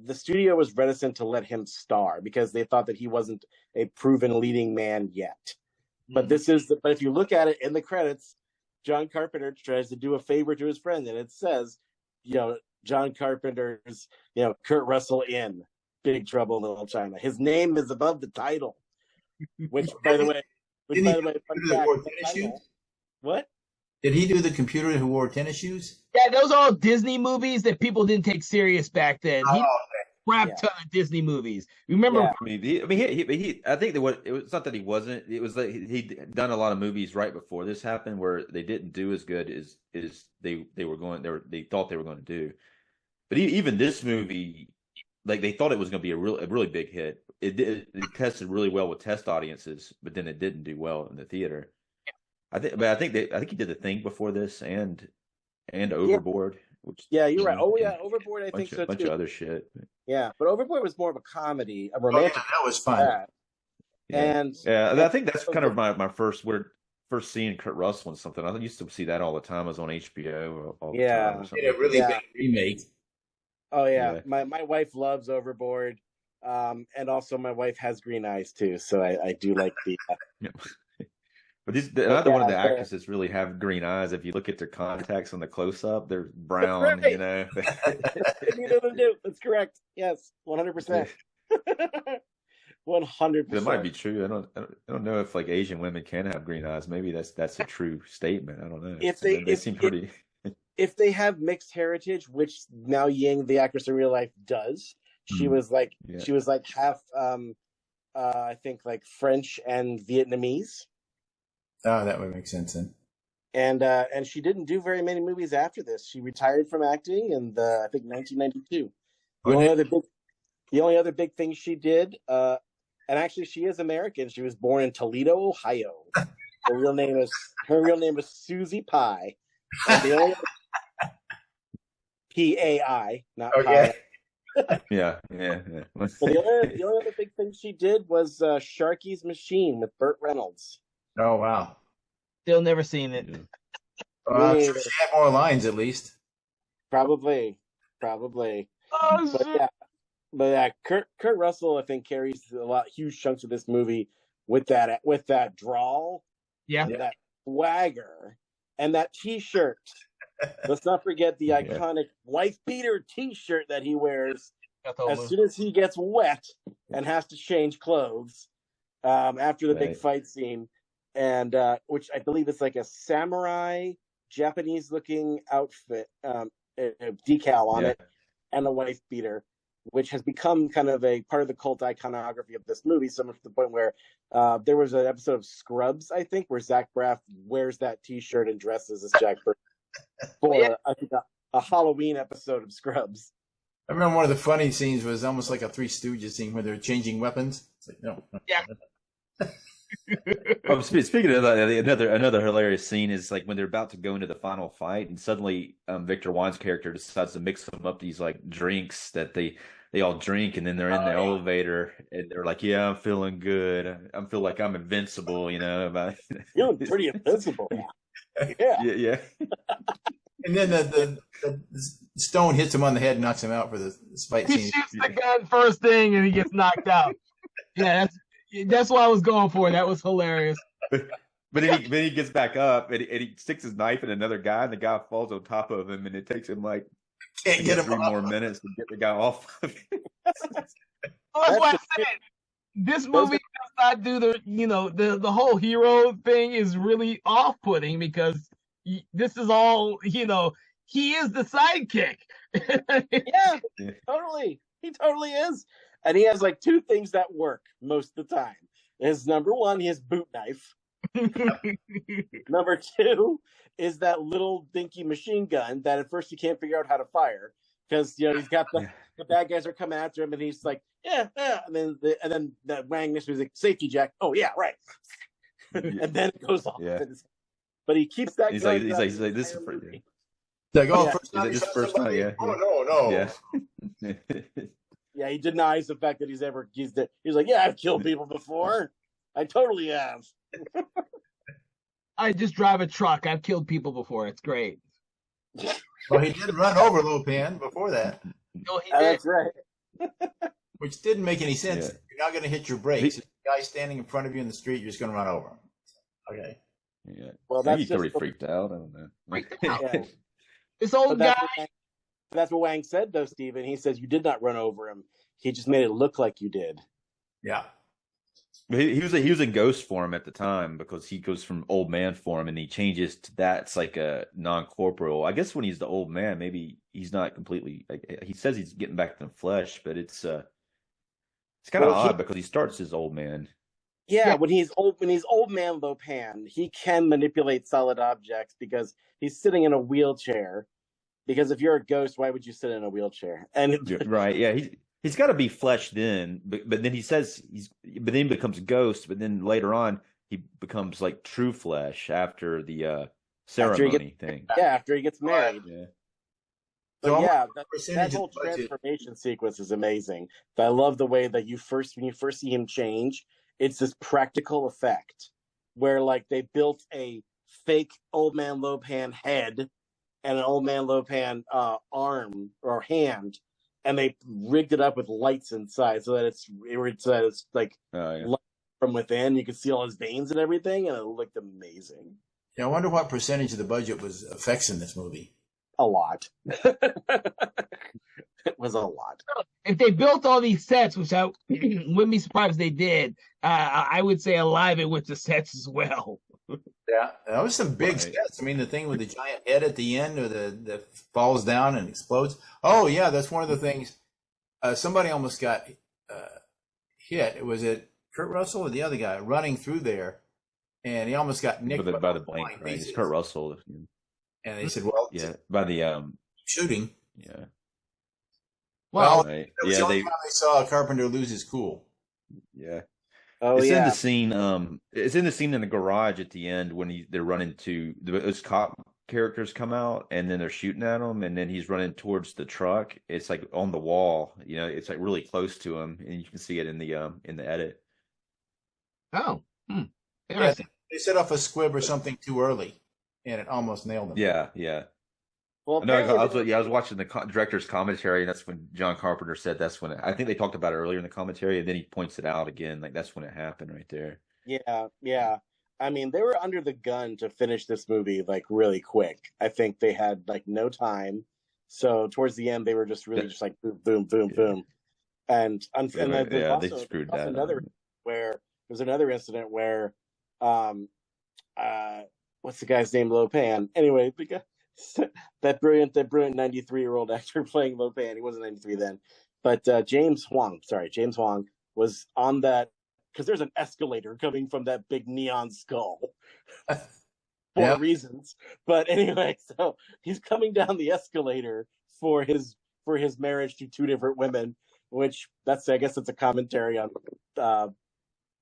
the studio was reticent to let him star because they thought that he wasn't a proven leading man yet. But but if you look at it in the credits, John Carpenter tries to do a favor to his friend, and it says, John Carpenter's, Kurt Russell in Big Trouble in Little China. His name is above the title, which, by the way, fun fact, what?
Did he do the computer who wore tennis shoes?
Yeah, those are all Disney movies that people didn't take serious back then. He crap ton of Disney movies. Remember?
Yeah. I think that it's not that he wasn't. It was like he'd done a lot of movies right before this happened where they didn't do as good as they thought they were going to do. But even this movie, like they thought it was going to be a really big hit. It tested really well with test audiences, but then it didn't do well in the theater. I think he did The Thing before this and Overboard. Which,
you're right. Oh yeah, Overboard. I think so too.
A bunch of other shit.
Yeah, but Overboard was more of a comedy, a romantic.
That was fun.
And
I think that's kind of my first seeing Kurt Russell in something. I used to see that all the time. I was on HBO all the time.
A really big remake.
Oh yeah. My wife loves Overboard, and also my wife has green eyes too, so I do like the.
But neither one of the actresses really have green eyes. If you look at their contacts on the close-up, they're brown.
Right. Neither of them do. That's correct. Yes, 100%. 100%.
That might be true. I don't know if like Asian women can have green eyes. Maybe that's a true statement. I don't know. They seem pretty.
If they have mixed heritage, which Miao Ying, the actress in real life, does, she was like half, I think like French and Vietnamese.
Oh, that would make sense then.
And she didn't do very many movies after this. She retired from acting in I think 1992. The only other big thing she did, and actually she is American. She was born in Toledo, Ohio. Her real name is Susie Pye. The only P-A-I, not Pye.
Yeah.
But the only other big thing she did was Sharky's Machine with Burt Reynolds.
Oh wow!
Still never seen it.
She had more lines at least.
Probably.
Oh,
But Kurt Russell, I think, carries huge chunks of this movie with that drawl, that swagger, and that T-shirt. Let's not forget the iconic wife beater T-shirt that he wears as soon as he gets wet and has to change clothes after the big fight scene. And which I believe is like a samurai Japanese-looking outfit, decal on it, and a wife beater, which has become kind of a part of the cult iconography of this movie, so much to the point where there was an episode of Scrubs, I think, where Zach Braff wears that T-shirt and dresses as Jack Burke for I think a Halloween episode of Scrubs.
I remember one of the funny scenes was almost like a Three Stooges scene where they're changing weapons. It's like, no.
Yeah.
Speaking of that, another hilarious scene is like when they're about to go into the final fight, and suddenly Victor Wan's character decides to mix them up these like drinks that they all drink, and then they're in the elevator, and they're like, "Yeah, I'm feeling good. I feel like I'm invincible."
Feeling pretty invincible.
Yeah.
And then the stone hits him on the head and knocks him out for the fight scene.
He shoots the gun first thing, and he gets knocked out. Yeah, that's what I was going for. That was hilarious.
But then he gets back up and he sticks his knife in another guy, and the guy falls on top of him, and it takes him like
can't get him
3 more minutes to get the guy off of it.
That's why I said this movie does not do the whole hero thing is really off-putting, because this is all he is the sidekick.
Yeah, totally. He totally is. And he has like 2 things that work most of the time. Is number 1, his boot knife. Number 2 is that little dinky machine gun that at first he can't figure out how to fire, because he's got the bad guys are coming after him, and he's like, yeah, and then the Wang Miss was like, safety jack. Oh yeah, right. And then it goes off. Yeah. But he keeps that.
He's like this is for you.
Like,
this first time, yeah.
Oh no.
Yeah.
Yeah, he denies the fact that he's like, yeah, I've killed people before. I totally have.
I just drive a truck. I've killed people before. It's great.
Well, he did run over Lopan before that.
No, he did.
That's right.
Which didn't make any sense. Yeah. You're not going to hit your brakes. If the guy's standing in front of you in the street, you're just going to run over him. Okay.
Yeah.
Well,
I think
that's
he's already
just
freaked out. I don't know.
Freaked out.
yeah.
This
But
old guy.
that's what Wang said, though, Steven. He says you did not run over him. He just made it look like you did.
Yeah.
He was in ghost form at the time because he goes from old man form and he changes to that's like a non-corporeal. I guess when he's the old man, maybe he's not completely like he says he's getting back to the flesh, but it's kind of odd because he starts as old man.
Yeah, when he's old man Lopan, he can manipulate solid objects because he's sitting in a wheelchair. Because if you're a ghost, why would you sit in a wheelchair? And
Right, yeah, he's got to be flesh then, but then he says but then he becomes ghost, but then later on he becomes like true flesh after the ceremony thing.
Yeah, after he gets married.
Yeah.
But
So
yeah, that
percentage
whole
of the budget.
transformation sequence is amazing. I love the way that when you first see him change, it's this practical effect where like they built a fake old man Lopan head and an old man Lopan arm or hand, and they rigged it up with lights inside so that it's like light from within. You can see all his veins and everything, and it looked amazing.
Yeah, I wonder what percentage of the budget was effects in this movie.
A lot. It was a lot.
If they built all these sets, which I wouldn't be surprised if they did, I would say alive it with the sets as well.
Yeah, that was some big sets. I mean, the thing with the giant head at the end, or that falls down and explodes. Oh yeah, that's one of the things. Somebody almost got hit. Was it Kurt Russell or the other guy running through there, and he almost got nicked
by the blank. Right? It's Kurt Russell.
And they said, "Well,
yeah, by the
shooting."
Yeah.
Well,
right.
It was the only time they saw Carpenter lose his cool.
Yeah.
Oh,
it's
yeah.
in the scene. It's in the scene in the garage at the end when they're running to those cop characters come out and then they're shooting at him and then he's running towards the truck. It's like on the wall. You know, it's like really close to him, and you can see it in the edit.
Oh,
interesting. Yeah, they set off a squib or something too early, and it almost nailed them.
Yeah.
Well,
no, I was watching the director's commentary, and that's when John Carpenter said that's when I think they talked about it earlier in the commentary, and then he points it out again, like that's when it happened right there.
Yeah. I mean, they were under the gun to finish this movie like really quick. I think they had like no time, so towards the end they were just really just like boom, boom, and
they screwed that up.
Where there's another incident where, what's the guy's name? Lopan. Anyway, the guy. That brilliant 93-year-old actor playing Lopan. He wasn't 93 then, but James Hwang was on that because there's an escalator coming from that big neon skull for reasons. But anyway, so he's coming down the escalator for his marriage to two different women, which I guess it's a commentary on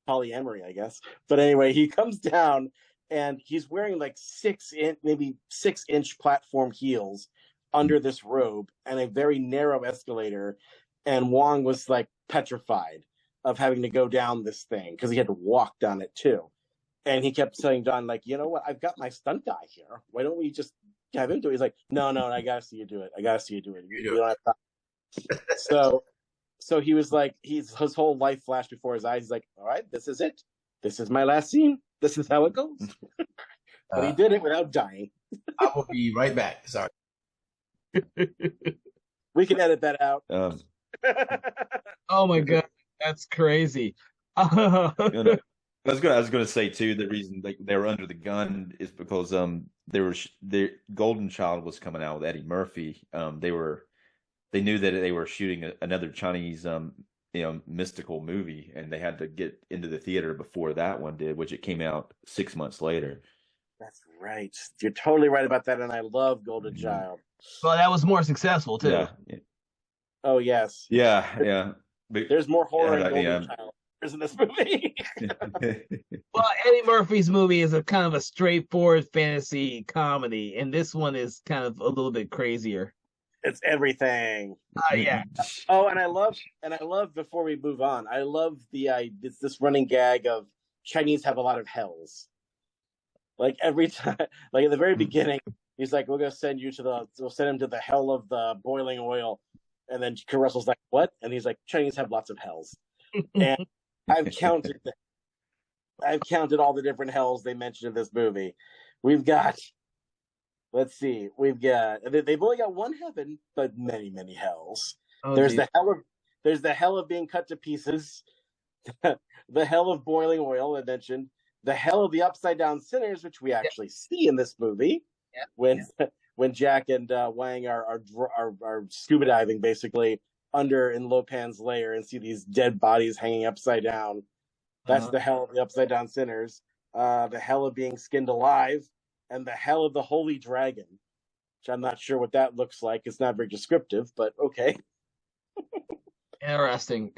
polyamory, I guess. But anyway, he comes down. And he's wearing like 6-inch platform heels under this robe and a very narrow escalator. And Wong was like petrified of having to go down this thing because he had to walk down it too. And he kept saying, Don, like, you know what? I've got my stunt guy here. Why don't we just have him do it? He's like, no, I got to see you do it. You don't have time. So he was like, his whole life flashed before his eyes. He's like, all right, this is it. This is my last scene. This is how it goes. But he did it without dying.
I will be right back. Sorry.
We can edit that out.
Oh my god, that's crazy.
I was gonna say too. The reason they were under the gun is because the Golden Child was coming out with Eddie Murphy. They knew that they were shooting another Chinese mystical movie, and they had to get into the theater before that one did, which it came out 6 months later.
That's right. You're totally right about that, and I love Golden Child.
Well, that was more successful too.
Yeah.
Oh yes.
Yeah. But,
there's more horror in Golden Child in this movie.
Well, Eddie Murphy's movie is a kind of a straightforward fantasy comedy, and this one is kind of a little bit crazier.
It's everything.
Yeah.
Oh, and I love before we move on, I love this running gag of Chinese have a lot of hells. Like every time, like at the very beginning, he's like, we'll send him to the hell of the boiling oil. And then Kurt Russell's like, what? And he's like, Chinese have lots of hells. And I've counted them. I've counted all the different hells they mentioned in this movie. We've got, let's see, they've only got one heaven, but many, many hells.
Oh,
there's
geez.
the hell of being cut to pieces, the hell of boiling oil I mentioned, the hell of the upside down sinners, which we actually see in this movie when Jack and Wang are scuba diving basically under in Lopan's lair and see these dead bodies hanging upside down. That's the hell of the upside down sinners, the hell of being skinned alive, and the hell of the holy dragon, which I'm not sure what that looks like. It's not very descriptive, but okay.
Interesting.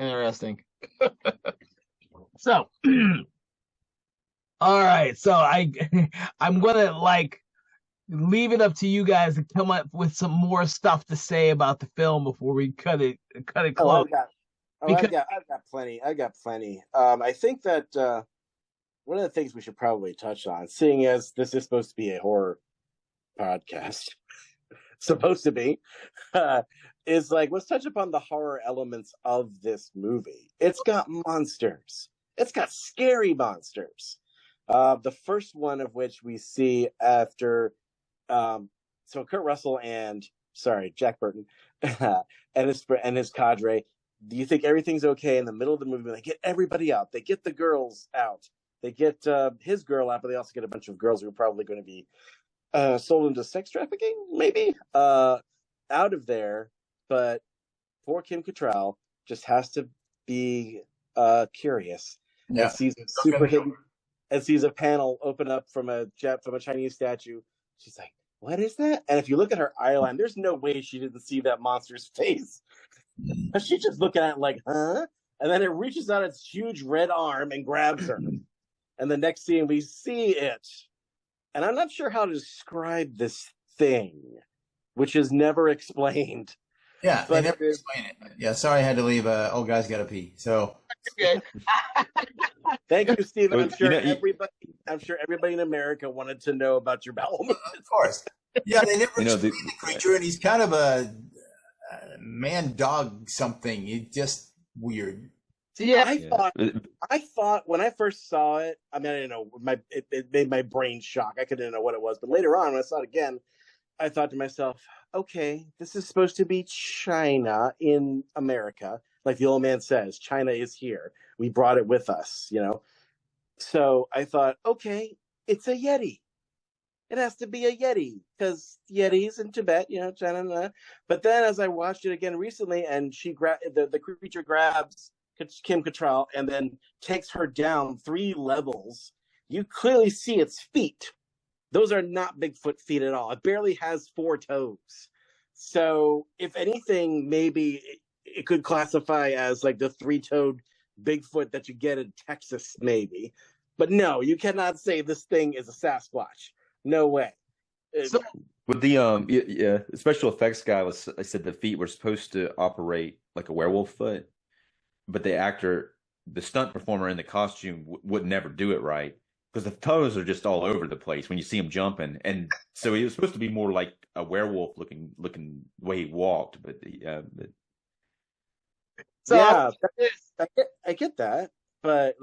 So, all right. So I'm gonna leave it up to you guys to come up with some more stuff to say about the film before we cut it close.
I've got plenty. I think that one of the things we should probably touch on, seeing as this is supposed to be a horror podcast, is let's touch upon the horror elements of this movie. It's got monsters. It's got scary monsters. The first one of which we see after, so Kurt Russell and Jack Burton and his cadre. Do you think everything's okay in the middle of the movie? They get everybody out. They get the girls out. They get his girl out, but they also get a bunch of girls who are probably going to be sold into sex trafficking, maybe, out of there. But poor Kim Cattrall just has to be curious and sees a super hidden, and sees a panel open up from a Chinese statue. She's like, "What is that?" And if you look at her eyeline, there's no way she didn't see that monster's face. She's just looking at it like, huh? And then it reaches out its huge red arm and grabs her. And the next scene, we see it. And I'm not sure how to describe this thing, which is never explained.
Yeah, they never explain it. Yeah, sorry I had to leave. Old guy's got to pee. So,
okay.
Thank you, Stephen. I'm sure everybody in America wanted to know about your bowel movement.
Of course. Yeah, they never explain the creature, and he's kind of a man dog something. It's just weird.
Yeah,
I thought when I first saw it, I mean, I didn't know, it made my brain shock. I couldn't know what it was, but later on when I saw it again, I thought to myself, okay, this is supposed to be China in America, like the old man says. China is here. We brought it with us, So I thought, okay, it's a Yeti. It has to be a Yeti because Yetis in Tibet, China. But then as I watched it again recently, and the creature grabs Kim Cattrall and then takes her down 3 levels, you clearly see its feet. Those are not Bigfoot feet at all. It barely has 4 toes. So if anything, maybe it could classify as like the 3-toed Bigfoot that you get in Texas, maybe. But no, you cannot say this thing is a Sasquatch. No way.
So, with the special effects guy I said the feet were supposed to operate like a werewolf foot, but the stunt performer in the costume would never do it right because the toes are just all over the place when you see him jumping, and so he was supposed to be more like a werewolf looking the way he walked, but
so
yeah, I get that, but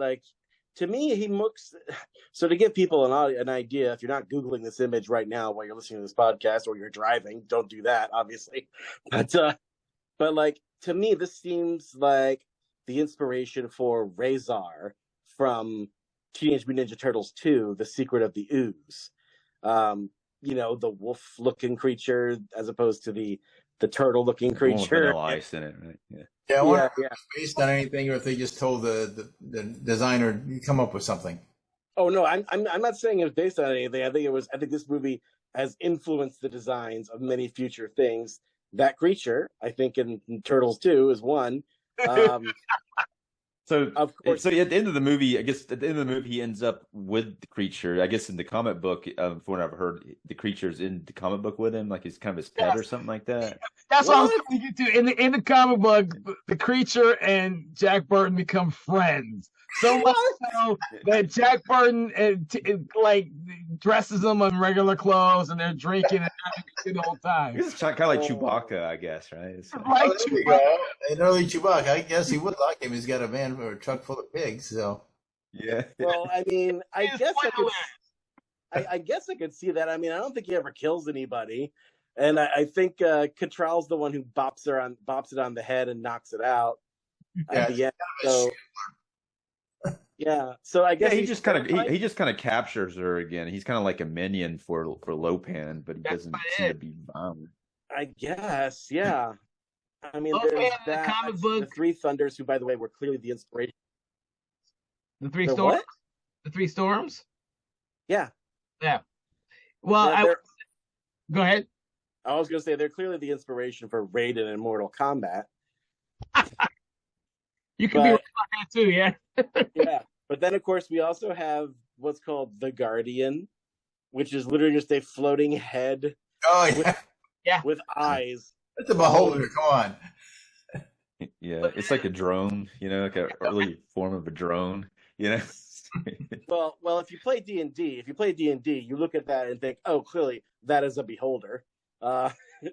to me, he looks. So to give people an idea, if you're not Googling this image right now while you're listening to this podcast or you're driving, don't do that, obviously. But to me, this seems like the inspiration for Razor from Teenage Mutant Ninja Turtles 2: The Secret of the Ooze. The wolf-looking creature as opposed to the turtle-looking creature.
No ice in it, right? Yeah.
Yeah, I wonder if it's based on anything, or if they just told the designer to come up with something.
Oh no, I'm not saying it was based on anything. I think this movie has influenced the designs of many future things. That creature, I think, in Turtles 2 is one.
So
of course,
so at the end of the movie, I guess at the end of the movie, he ends up with the creature. I guess in the comic book, from what I've heard, the creature's in the comic book with him, like he's kind of his pet or something like that.
That's what I was going to get to. In the comic book, the creature and Jack Burton become friends. So much so that Jack Burton dresses them in regular clothes, and they're drinking and having the whole time.
It's kind of like Chewbacca, I guess, right? It's
like Chewbacca.
An early Chewbacca. I guess he would like him. He's got a van or a truck full of pigs. So
Yeah.
Well, I mean, I
It's
guess I could.
spoiler.
I guess I could see that. I mean, I don't think he ever kills anybody, and I think Catral's the one who bops it on the head and knocks it out
Yeah,
at the end.
it's
So yeah, so I guess
Yeah, he
he's
just kind of
terrified.
he just kind of captures her again. He's kind of like a minion for Lopan, but he
That's
doesn't
about
seem to
it.
be violent.
I guess, yeah. I mean,
Lopan
there's
in the
that.
comic
The
book,
Three Thunders, who, by the way, were clearly the inspiration.
the three
The
storms.
what?
The three storms.
Yeah,
Yeah. Well,
they're.
go ahead.
I was going to say they're clearly the inspiration for Raiden and Mortal Kombat.
You can be right
But
about that too. Yeah.
yeah, but then of course we also have what's called the Guardian, which is literally just a floating head
Oh
with,
yeah,
Yeah.
with eyes.
that's a beholder. Come on.
Yeah, it's like a drone, like an early form of a drone,
Well, if you play D&D, you look at that and think, oh, clearly that is a beholder,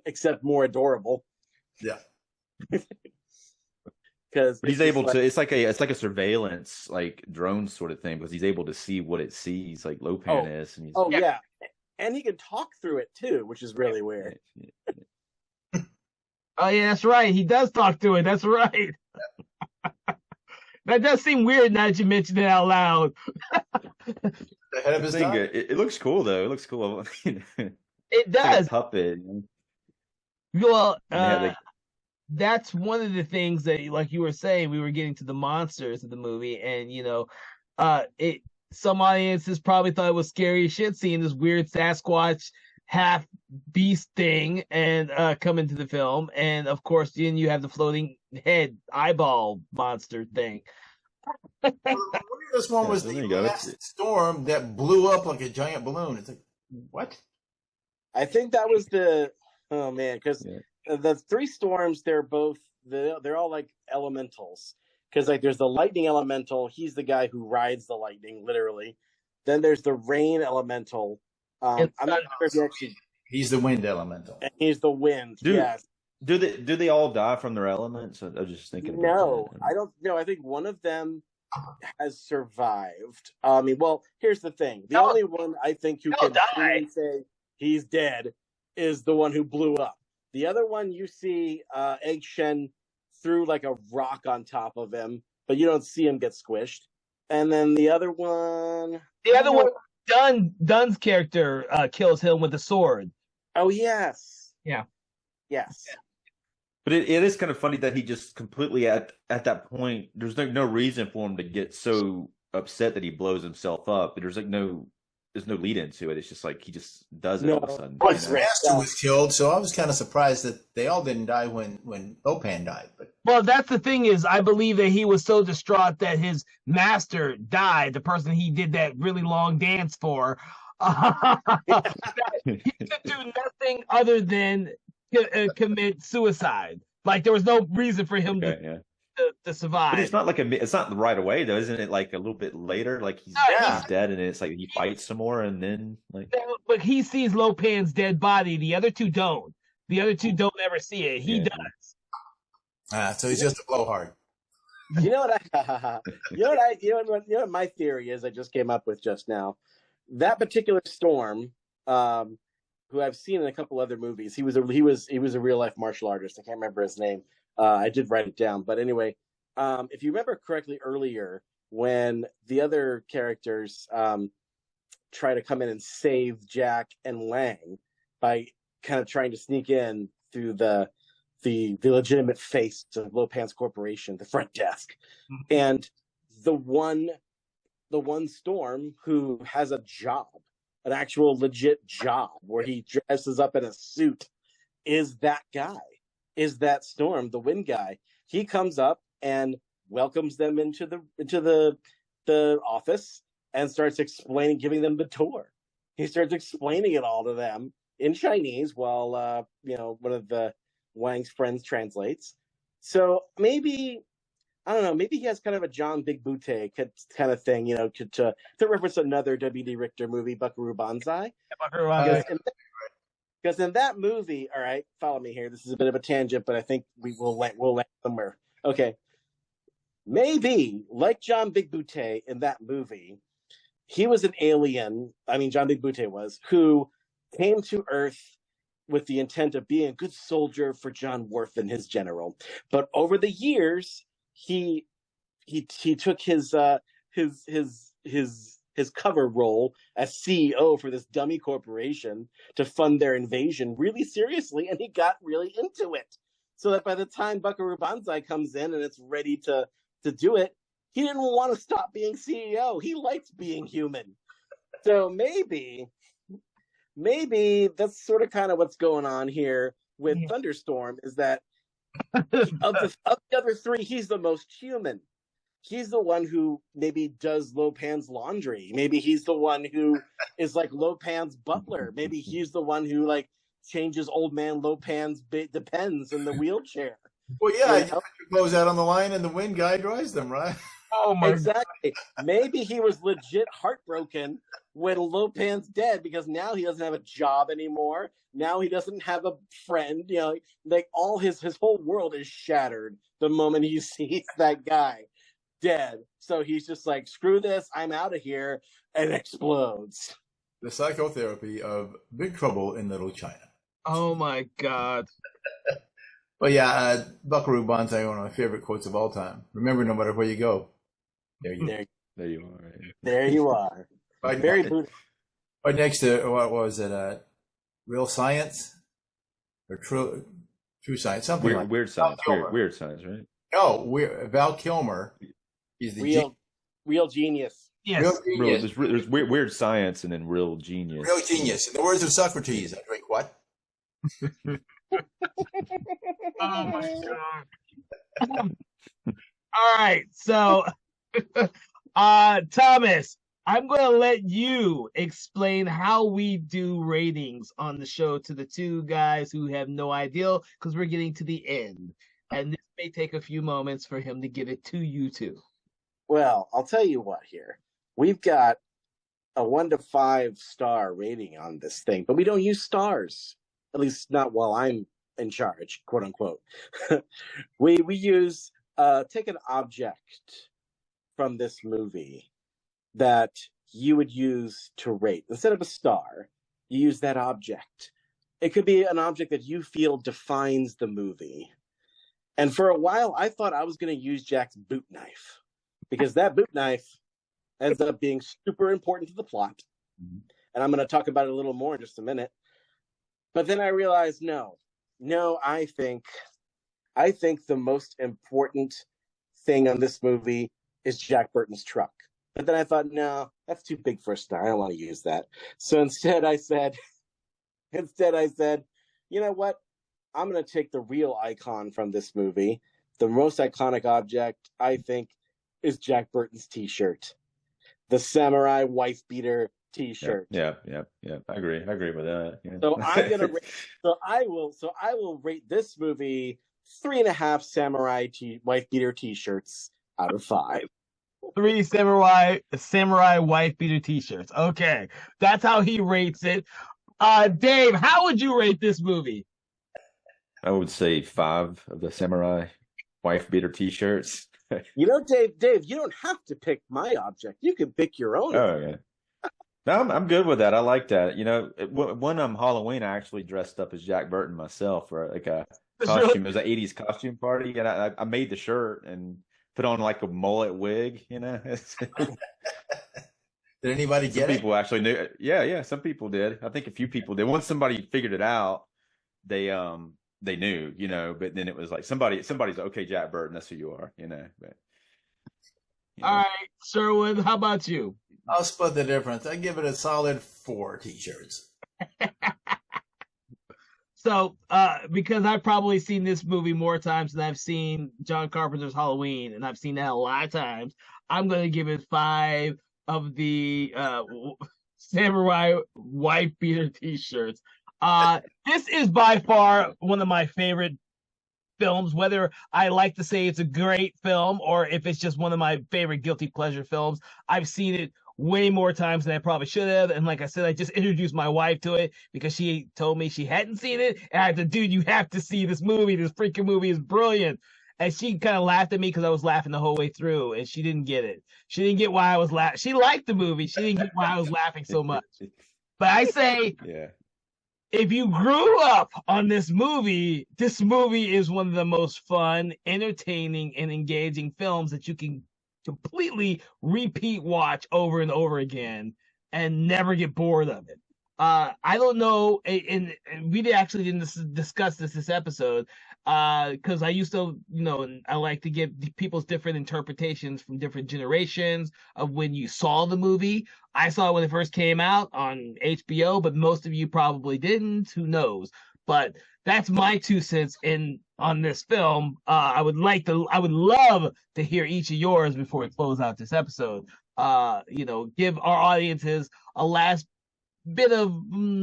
except more adorable.
Yeah.
Because
But he's able to. It's like a surveillance, like drone sort of thing, because he's able to see what it sees, like Lopan is. And he's,
oh yeah, and he can talk through it too, which is really weird.
Oh yeah, that's right. He does talk to it. That's right. That does seem weird now that you mentioned it out loud.
The head of his
thing,
time.
it looks cool though. It looks cool.
It
It's like
does.
a puppet.
Well,
And
that's one of the things that, like you were saying, we were getting to the monsters of the movie, and it. Some audiences probably thought it was scary as shit seeing this weird Sasquatch half beast thing and come into the film, and of course then you have the floating head eyeball monster thing.
The weirdest one was
there
the
you go.
last storm that blew up like a giant balloon. It's like, what?
I think that was oh man, because the three storms, they're all like elementals. Because like there's the lightning elemental, he's the guy who rides the lightning literally. Then there's the rain elemental. I'm not sure if he actually.
He's the wind elemental.
And he's the wind. Yes.
Do they all die from their elements? I was just thinking.
No, I don't know. I think one of them has survived. I mean, well, here's the thing: the only one I think who can truly say he's dead is the one who blew up. The other one, you see Egg Shen threw like a rock on top of him, but you don't see him get squished. And then the other one,
Dunn's character kills him with a sword.
Oh yes,
yeah,
yes.
But it is kind of funny that he just completely at that point. There's no reason for him to get so upset that he blows himself up. There's no lead into it. It's just like he just does it all of a sudden.
His master was killed, so I was kind of surprised that they all didn't die when Lopan died. But
well, that's the thing is, I believe that he was so distraught that his master died, the person he did that really long dance for. He could do nothing other than commit suicide. Like there was no reason for him to survive.
But it's not like it's not right away though, isn't it? Like a little bit later, like he's dead, and it's like he fights some more, and then like.
But he sees Lopan's dead body. The other two don't. The other two don't ever see it. He does.
So he's just a blowhard.
You know what my theory is? I just came up with just now. That particular storm, who I've seen in a couple other movies. He was a real life martial artist. I can't remember his name. I did write it down, but anyway, if you remember correctly earlier, when the other characters try to come in and save Jack and Lang by kind of trying to sneak in through the legitimate face of Lopan's corporation, the front desk, and the one Storm who has a job, an actual legit job where he dresses up in a suit, is that guy, is that Storm, the Wind guy. He comes up and welcomes them into the office and starts giving them the tour. He starts explaining it all to them in Chinese while one of the Wang's friends translates. So maybe, I don't know, maybe he has kind of a John Big Butte kind of thing, to reference another W.D. Richter movie, Buckaroo Banzai. Because in that movie, all right, follow me here. This is a bit of a tangent, but I think we'll land somewhere. Okay. maybe, like John Big Boutte in that movie, he was an alien. I mean, John Big Boutte was, who came to Earth with the intent of being a good soldier for John Worth and his general. But over the years, he took his cover role as CEO for this dummy corporation to fund their invasion really seriously, and he got really into it. So that by the time Buckaroo Banzai comes in and it's ready to do it, he didn't want to stop being CEO. He liked being human. So maybe that's sort of kind of what's going on here with Thunderstorm, is that of the other three, he's the most human. He's the one who maybe does Lopan's laundry. Maybe he's the one who is like Lopan's butler. Maybe he's the one who like changes old man Lopan's depends in the wheelchair.
Well, yeah, you close out on the line and the wind guy dries them, right?
Oh my
Exactly. Maybe he was legit heartbroken when Lopan's dead, because now he doesn't have a job anymore. Now he doesn't have a friend. You know, like all his whole world is shattered the moment he sees that guy dead. So he's just like, screw this, I'm out of here, and explodes.
The psychotherapy of Big Trouble in Little China.
Oh my God.
But yeah, Buckaroo Banzai, one of my favorite quotes of all time. Remember, no matter where you go, there you are.
There you are.
There you are.
Right,
Very Buddhist.
right next to, what was it, Real Science? Or True Science? Something
Weird,
like
weird science.
Kilmer.
Weird science, right?
No, Val Kilmer. He's the
real genius.
Yes.
real genius.
There's weird science and then real genius.
Real genius. In the words of Socrates, I drink what?
Oh my God. All right. So, Thomas, I'm going to let you explain how we do ratings on the show to the two guys who have no idea, because we're getting to the end. And this may take a few moments for him to get it to you two.
Well, I'll tell you what here. We've got a 1 to 5 star rating on this thing, but we don't use stars. At least not while I'm in charge, quote unquote. we use take an object from this movie that you would use to rate. Instead of a star, you use that object. It could be an object that you feel defines the movie. And for a while, I thought I was going to use Jack's boot knife, because that boot knife ends up being super important to the plot. Mm-hmm. And I'm going to talk about it a little more in just a minute. But then I realized, no, I think the most important thing on this movie is Jack Burton's truck. But then I thought, no, that's too big for a star. I don't want to use that. So instead I said, you know what? I'm going to take the real icon from this movie. The most iconic object, I think, is Jack Burton's T-shirt. The samurai wife beater T-shirt.
Yeah. I agree with that. Yeah.
So I'm gonna I will rate this movie 3.5 samurai wife beater T-shirts out of 5.
3 samurai wife beater T-shirts. Okay, that's how he rates it. Dave, how would you rate this movie?
I would say 5 of the samurai wife beater T-shirts.
You know, Dave, you don't have to pick my object. You can pick your own.
Oh yeah. No, I'm good with that. I like that. You know, one Halloween, I actually dressed up as Jack Burton myself for like a costume. It was an 80s costume party, and I made the shirt and put on like a mullet wig. You know.
Did anybody get it?
Some people actually knew. Yeah. Some people did. I think a few people did. Once somebody figured it out, they knew. You know. But then it was like somebody's okay, Jack Burton. That's who you are. You know. But,
all right, Sherwood, how about you?
I'll split the difference. I give it a solid 4 T-shirts.
So, because I've probably seen this movie more times than I've seen John Carpenter's Halloween, and I've seen that a lot of times, I'm going to give it 5 of the samurai wife beater T-shirts. This is by far one of my favorite films, whether I like to say it's a great film or if it's just one of my favorite guilty pleasure films. I've seen it way more times than I probably should have. And like I said, I just introduced my wife to it because she told me she hadn't seen it. And I said, dude, you have to see this movie. This freaking movie is brilliant. and she kind of laughed at me because I was laughing the whole way through, and she didn't get it. She didn't get why I was laughing. She liked the movie. She didn't get why I was laughing so much. But I say,
Yeah.
if you grew up on this movie is one of the most fun, entertaining, and engaging films that you can completely repeat watch over and over again and never get bored of it. I don't know, and we actually didn't discuss this episode, because I used to, I like to give people's different interpretations from different generations of when you saw the movie. I saw it when it first came out on HBO, but most of you probably didn't. Who knows? But that's my 2 cents on this film. I would love to hear each of yours before we close out this episode. Give our audiences a last bit of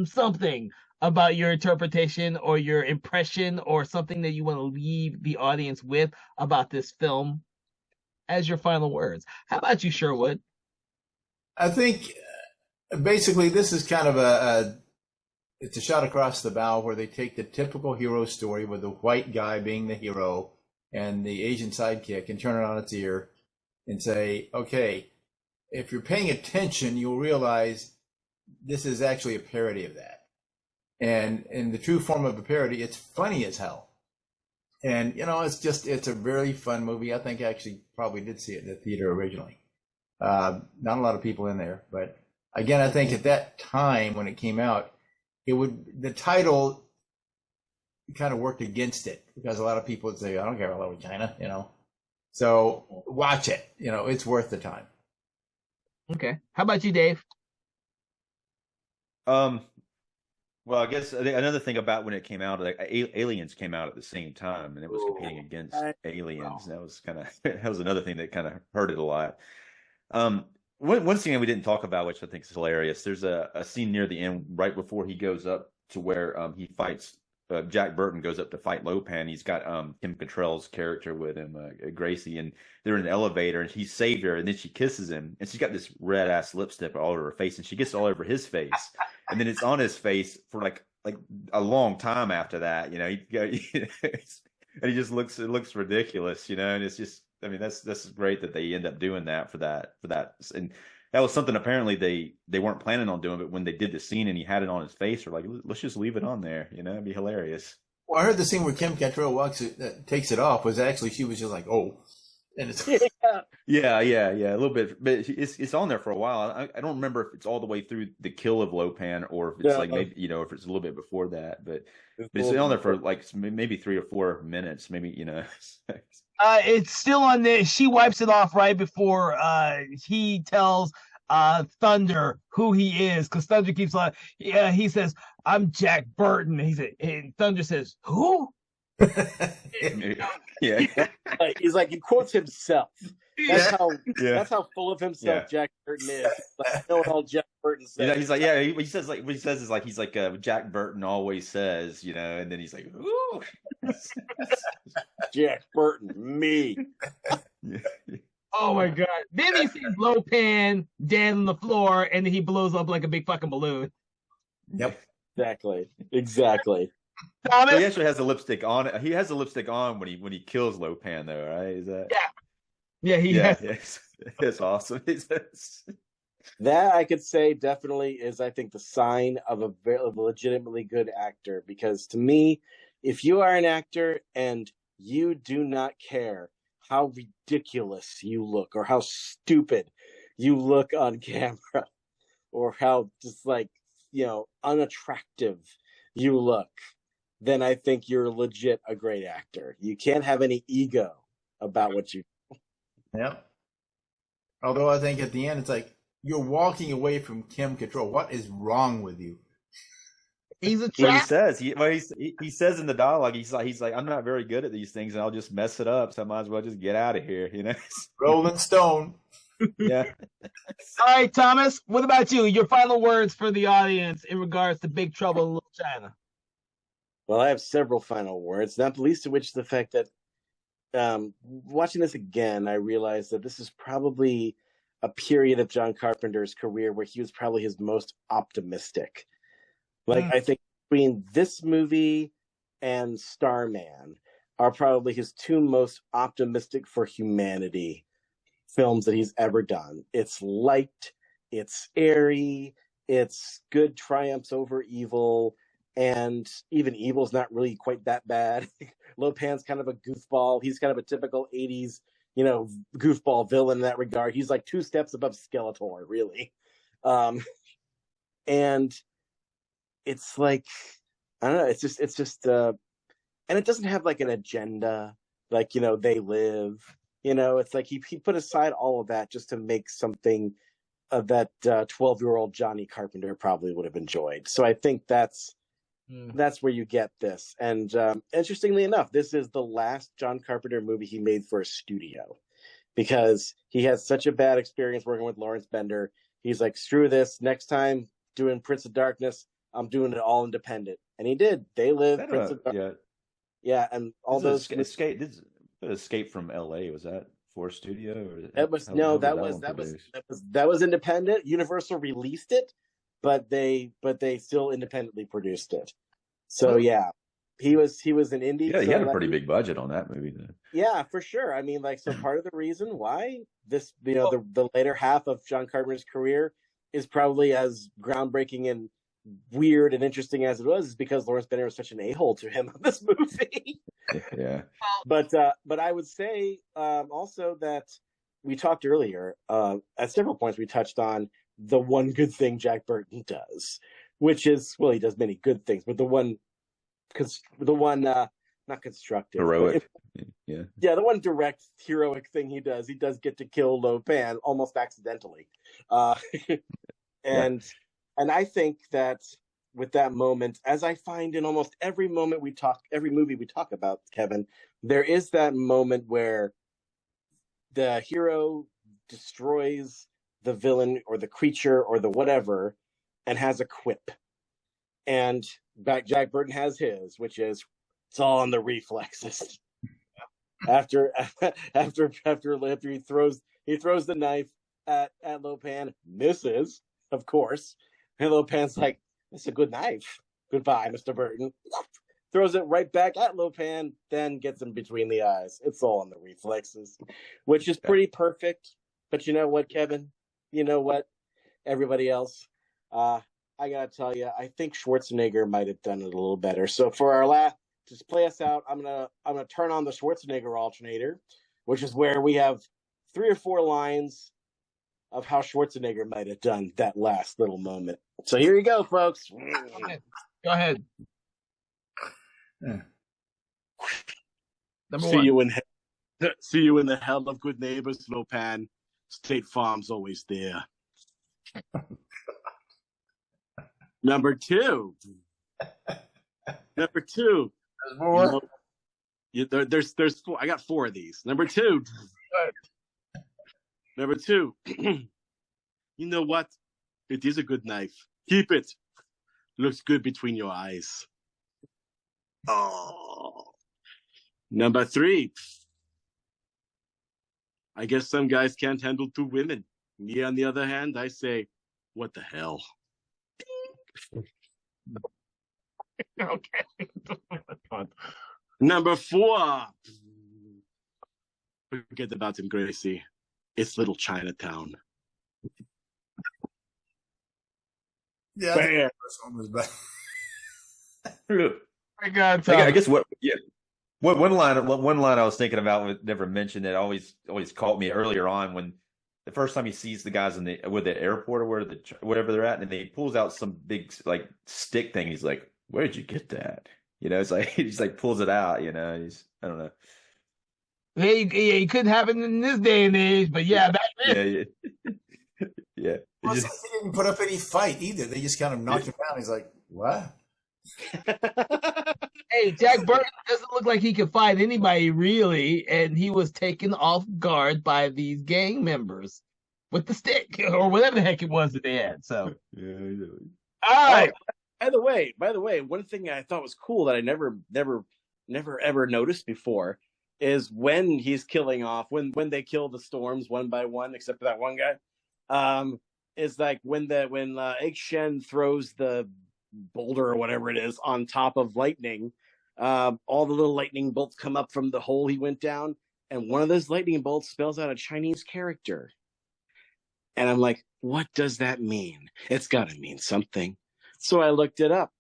something about your interpretation or your impression or something that you want to leave the audience with about this film as your final words. How about you, Sherwood?
I think basically this is kind of it's a shot across the bow where they take the typical hero story with the white guy being the hero and the Asian sidekick and turn it on its ear and say, okay, if you're paying attention, you'll realize this is actually a parody of that. And in the true form of a parody, it's funny as hell. And, it's a very fun movie. I think I actually probably did see it in the theater originally. Not a lot of people in there. But again, I think at that time when it came out, the title kind of worked against it because a lot of people would say, I don't care about Little China, So watch it. It's worth the time.
Okay. How about you, Dave?
Well, I guess another thing about when it came out, like Aliens came out at the same time, and it was competing against Aliens. That was that was another thing that kind of hurt it a lot. One scene we didn't talk about, which I think is hilarious. There's a scene near the end, right before he goes up to where he fights. Jack Burton goes up to fight Lopan. He's got Kim Cattrall's character with him, Gracie, and they're in an elevator, and he saved her, and then she kisses him, and she's got this red ass lipstick all over her face, and she gets all over his face, and then it's on his face for like a long time after that, and he just looks ridiculous, and it's just, I mean, that's great that they end up doing that for that, and that was something apparently they weren't planning on doing, but when they did the scene and he had it on his face, they're like, let's just leave it on there, it'd be hilarious.
Well, I heard the scene where Kim Cattrall takes it off was actually, she was just like, oh, and it's
yeah, a little bit, but it's on there for a while. I don't remember if it's all the way through the kill of Lopan or if it's like maybe if it's a little bit before that, but it's on there for like maybe 3 or 4 minutes, maybe
It's still on there. She wipes it off right before he tells Thunder who he is, because Thunder keeps on. Yeah, he says, "I'm Jack Burton." And Thunder says, "Who?"
Yeah.
He's like, he quotes himself. That's how full of himself Jack Burton is. Like, know what all Jack Burton says.
He's like, he says like what he says is like he's like Jack Burton always says, and then he's like, ooh.
Jack Burton, me.
Oh my god! Then he sees Lopan dead on the floor, and then he blows up like a big fucking balloon.
Yep.
Exactly.
Thomas?
So he actually has a lipstick on. He has a lipstick on when he kills Lopan, though, right? Is that?
Yeah.
Yes. It's awesome.
That I could say definitely is, I think, the sign of a legitimately good actor. Because to me, if you are an actor and you do not care how ridiculous you look or how stupid you look on camera or how just unattractive you look, then I think you're legit a great actor. You can't have any ego about what you do.
Yeah. Although I think at the end, it's like, you're walking away from Kim Cattrall. What is wrong with you?
He's a
trap. He says in the dialogue, he's like, I'm not very good at these things, and I'll just mess it up. So I might as well just get out of here,
Rolling Stone.
Yeah.
All right, Thomas. What about you? Your final words for the audience in regards to Big Trouble in Little China.
Well, I have several final words, not the least of which is the fact that watching this again, I realized that this is probably a period of John Carpenter's career where he was probably his most optimistic. I think between this movie and Starman, are probably his two most optimistic for humanity films that he's ever done. It's light, it's airy, it's good triumphs over evil, and even evil's not really quite that bad. Lopan's kind of a goofball. He's kind of a typical 80s, goofball villain in that regard. He's like 2 steps above Skeletor, really. And it's like, I don't know, it's just and it doesn't have like an agenda, like, they live, it's like he put aside all of that just to make something that 12-year-old Johnny Carpenter probably would have enjoyed. So I think that's where you get this. And interestingly enough, this is the last John Carpenter movie he made for a studio, because he had such a bad experience working with Lawrence Bender. He's like, screw this. Next time doing Prince of Darkness, I'm doing it all independent. And he did. They Live, Prince of Darkness. Yeah, and all those
Escape from L.A. Was that for a studio? Or
that was independent. Universal released it, but they still independently produced it. So yeah, he was an indie.
Yeah, he had a pretty big budget on that movie. Then.
Yeah, for sure. I mean, so part of the reason why this, the later half of John Carpenter's career is probably as groundbreaking and weird and interesting as it was, is because Lawrence Bender was such an a-hole to him on this movie.
Yeah.
But I would say also that we talked earlier, at several points we touched on the one good thing Jack Burton does, which is, well, he does many good things, but the one not constructive,
heroic,
the one direct heroic thing he does get to kill Lo Pan almost accidentally, and I think that with that moment, as I find in almost every movie we talk about, Kevin, there is that moment where the hero destroys the villain or the creature or the whatever and has a quip. And Jack Burton has his, which is, it's all on the reflexes. After he throws the knife at Lo Pan, misses, of course. And Lo Pan's like, it's a good knife. Goodbye, Mr. Burton. Throws it right back at Lo Pan, then gets him between the eyes. It's all on the reflexes, which is pretty perfect. But you know what, Kevin? You know what, everybody else? I gotta tell you, I think Schwarzenegger might have done it a little better. So for our last, just play us out, I'm gonna turn on the Schwarzenegger alternator, which is where we have 3 or 4 lines of how Schwarzenegger might have done that last little moment. So here you go, folks.
Go ahead.
See you in the hell of good neighbors, Lo Pan. State Farm's always there. Number two. There's more. There's 4. I got 4 of these. Number 2. Number 2. You know what? It is a good knife. Keep it. Looks good between your eyes. Oh. Number 3. I guess some guys can't handle 2 women. Me, on the other hand, I say, what the hell?
Okay.
Number 4. Forget about him, Gracie. It's Little Chinatown.
Yeah, I think the first one was bad.
I guess one line I was thinking about with never mentioned that always caught me earlier on, when the first time he sees the guys the airport or whatever they're at, and he pulls out some big like stick thing. He's like, "Where did you get that?" It's like he just like pulls it out. I don't know.
He couldn't happen in this day and age, but yeah, back then.
Yeah.
Well, he didn't put up any fight either. They just kind of knocked him down. He's like, "What?"
Hey, Jack Burton doesn't look like he could fight anybody really, and he was taken off guard by these gang members with the stick or whatever the heck it was that they had. So, all right.
By the way, one thing I thought was cool that I never ever noticed before is when he's killing off, when they kill the Storms one by one, except for that one guy, is like when Egg Shen throws the boulder or whatever it is on top of Lightning, All the little lightning bolts come up from the hole he went down, and one of those lightning bolts spells out a Chinese character. And I'm like, what does that mean? It's got to mean something. So I looked it up,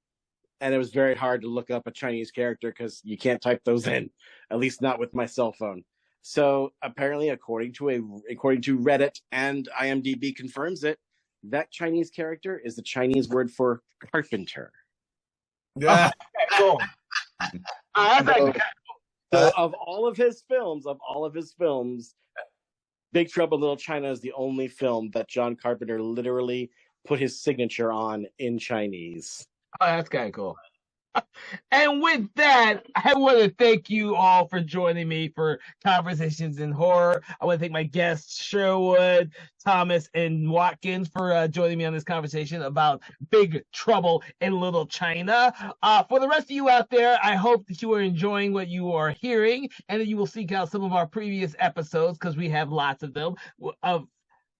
and it was very hard to look up a Chinese character because you can't type those in, at least not with my cell phone. So apparently, according to Reddit, and IMDb confirms it, that Chinese character is the Chinese word for carpenter.
Yeah.
Cool.
So of all of his films, Big Trouble in Little China is the only film that John Carpenter literally put his signature on in Chinese.
Oh, that's kind of cool. And with that, I want to thank you all for joining me for Conversations in Horror. I want to thank my guests, Sherwood, Thomas, and Watkins for joining me on this conversation about Big Trouble in Little China. For the rest of you out there, I hope that you are enjoying what you are hearing and that you will seek out some of our previous episodes because we have lots of them, of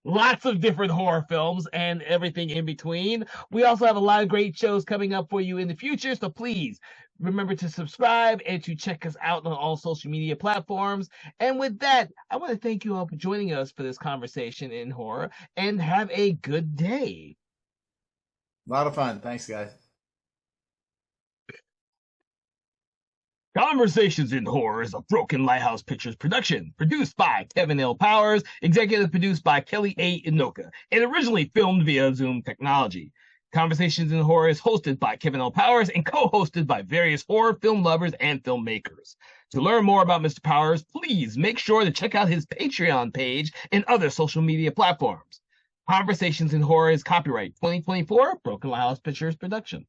lots of different horror films and everything in between. We also have a lot of great shows coming up for you in the future, so please remember to subscribe and to check us out on all social media platforms. And with that, I want to thank you all for joining us for this conversation in horror, and have a good day.
A lot of fun. Thanks, guys.
Conversations in Horror is a Broken Lighthouse Pictures production, produced by Kevin L. Powers, executive produced by Kelly A. Inoka, and originally filmed via Zoom technology. Conversations in Horror is hosted by Kevin L. Powers and co-hosted by various horror film lovers and filmmakers. To learn more about Mr. Powers, please make sure to check out his Patreon page and other social media platforms. Conversations in Horror is copyright 2024 Broken Lighthouse Pictures production.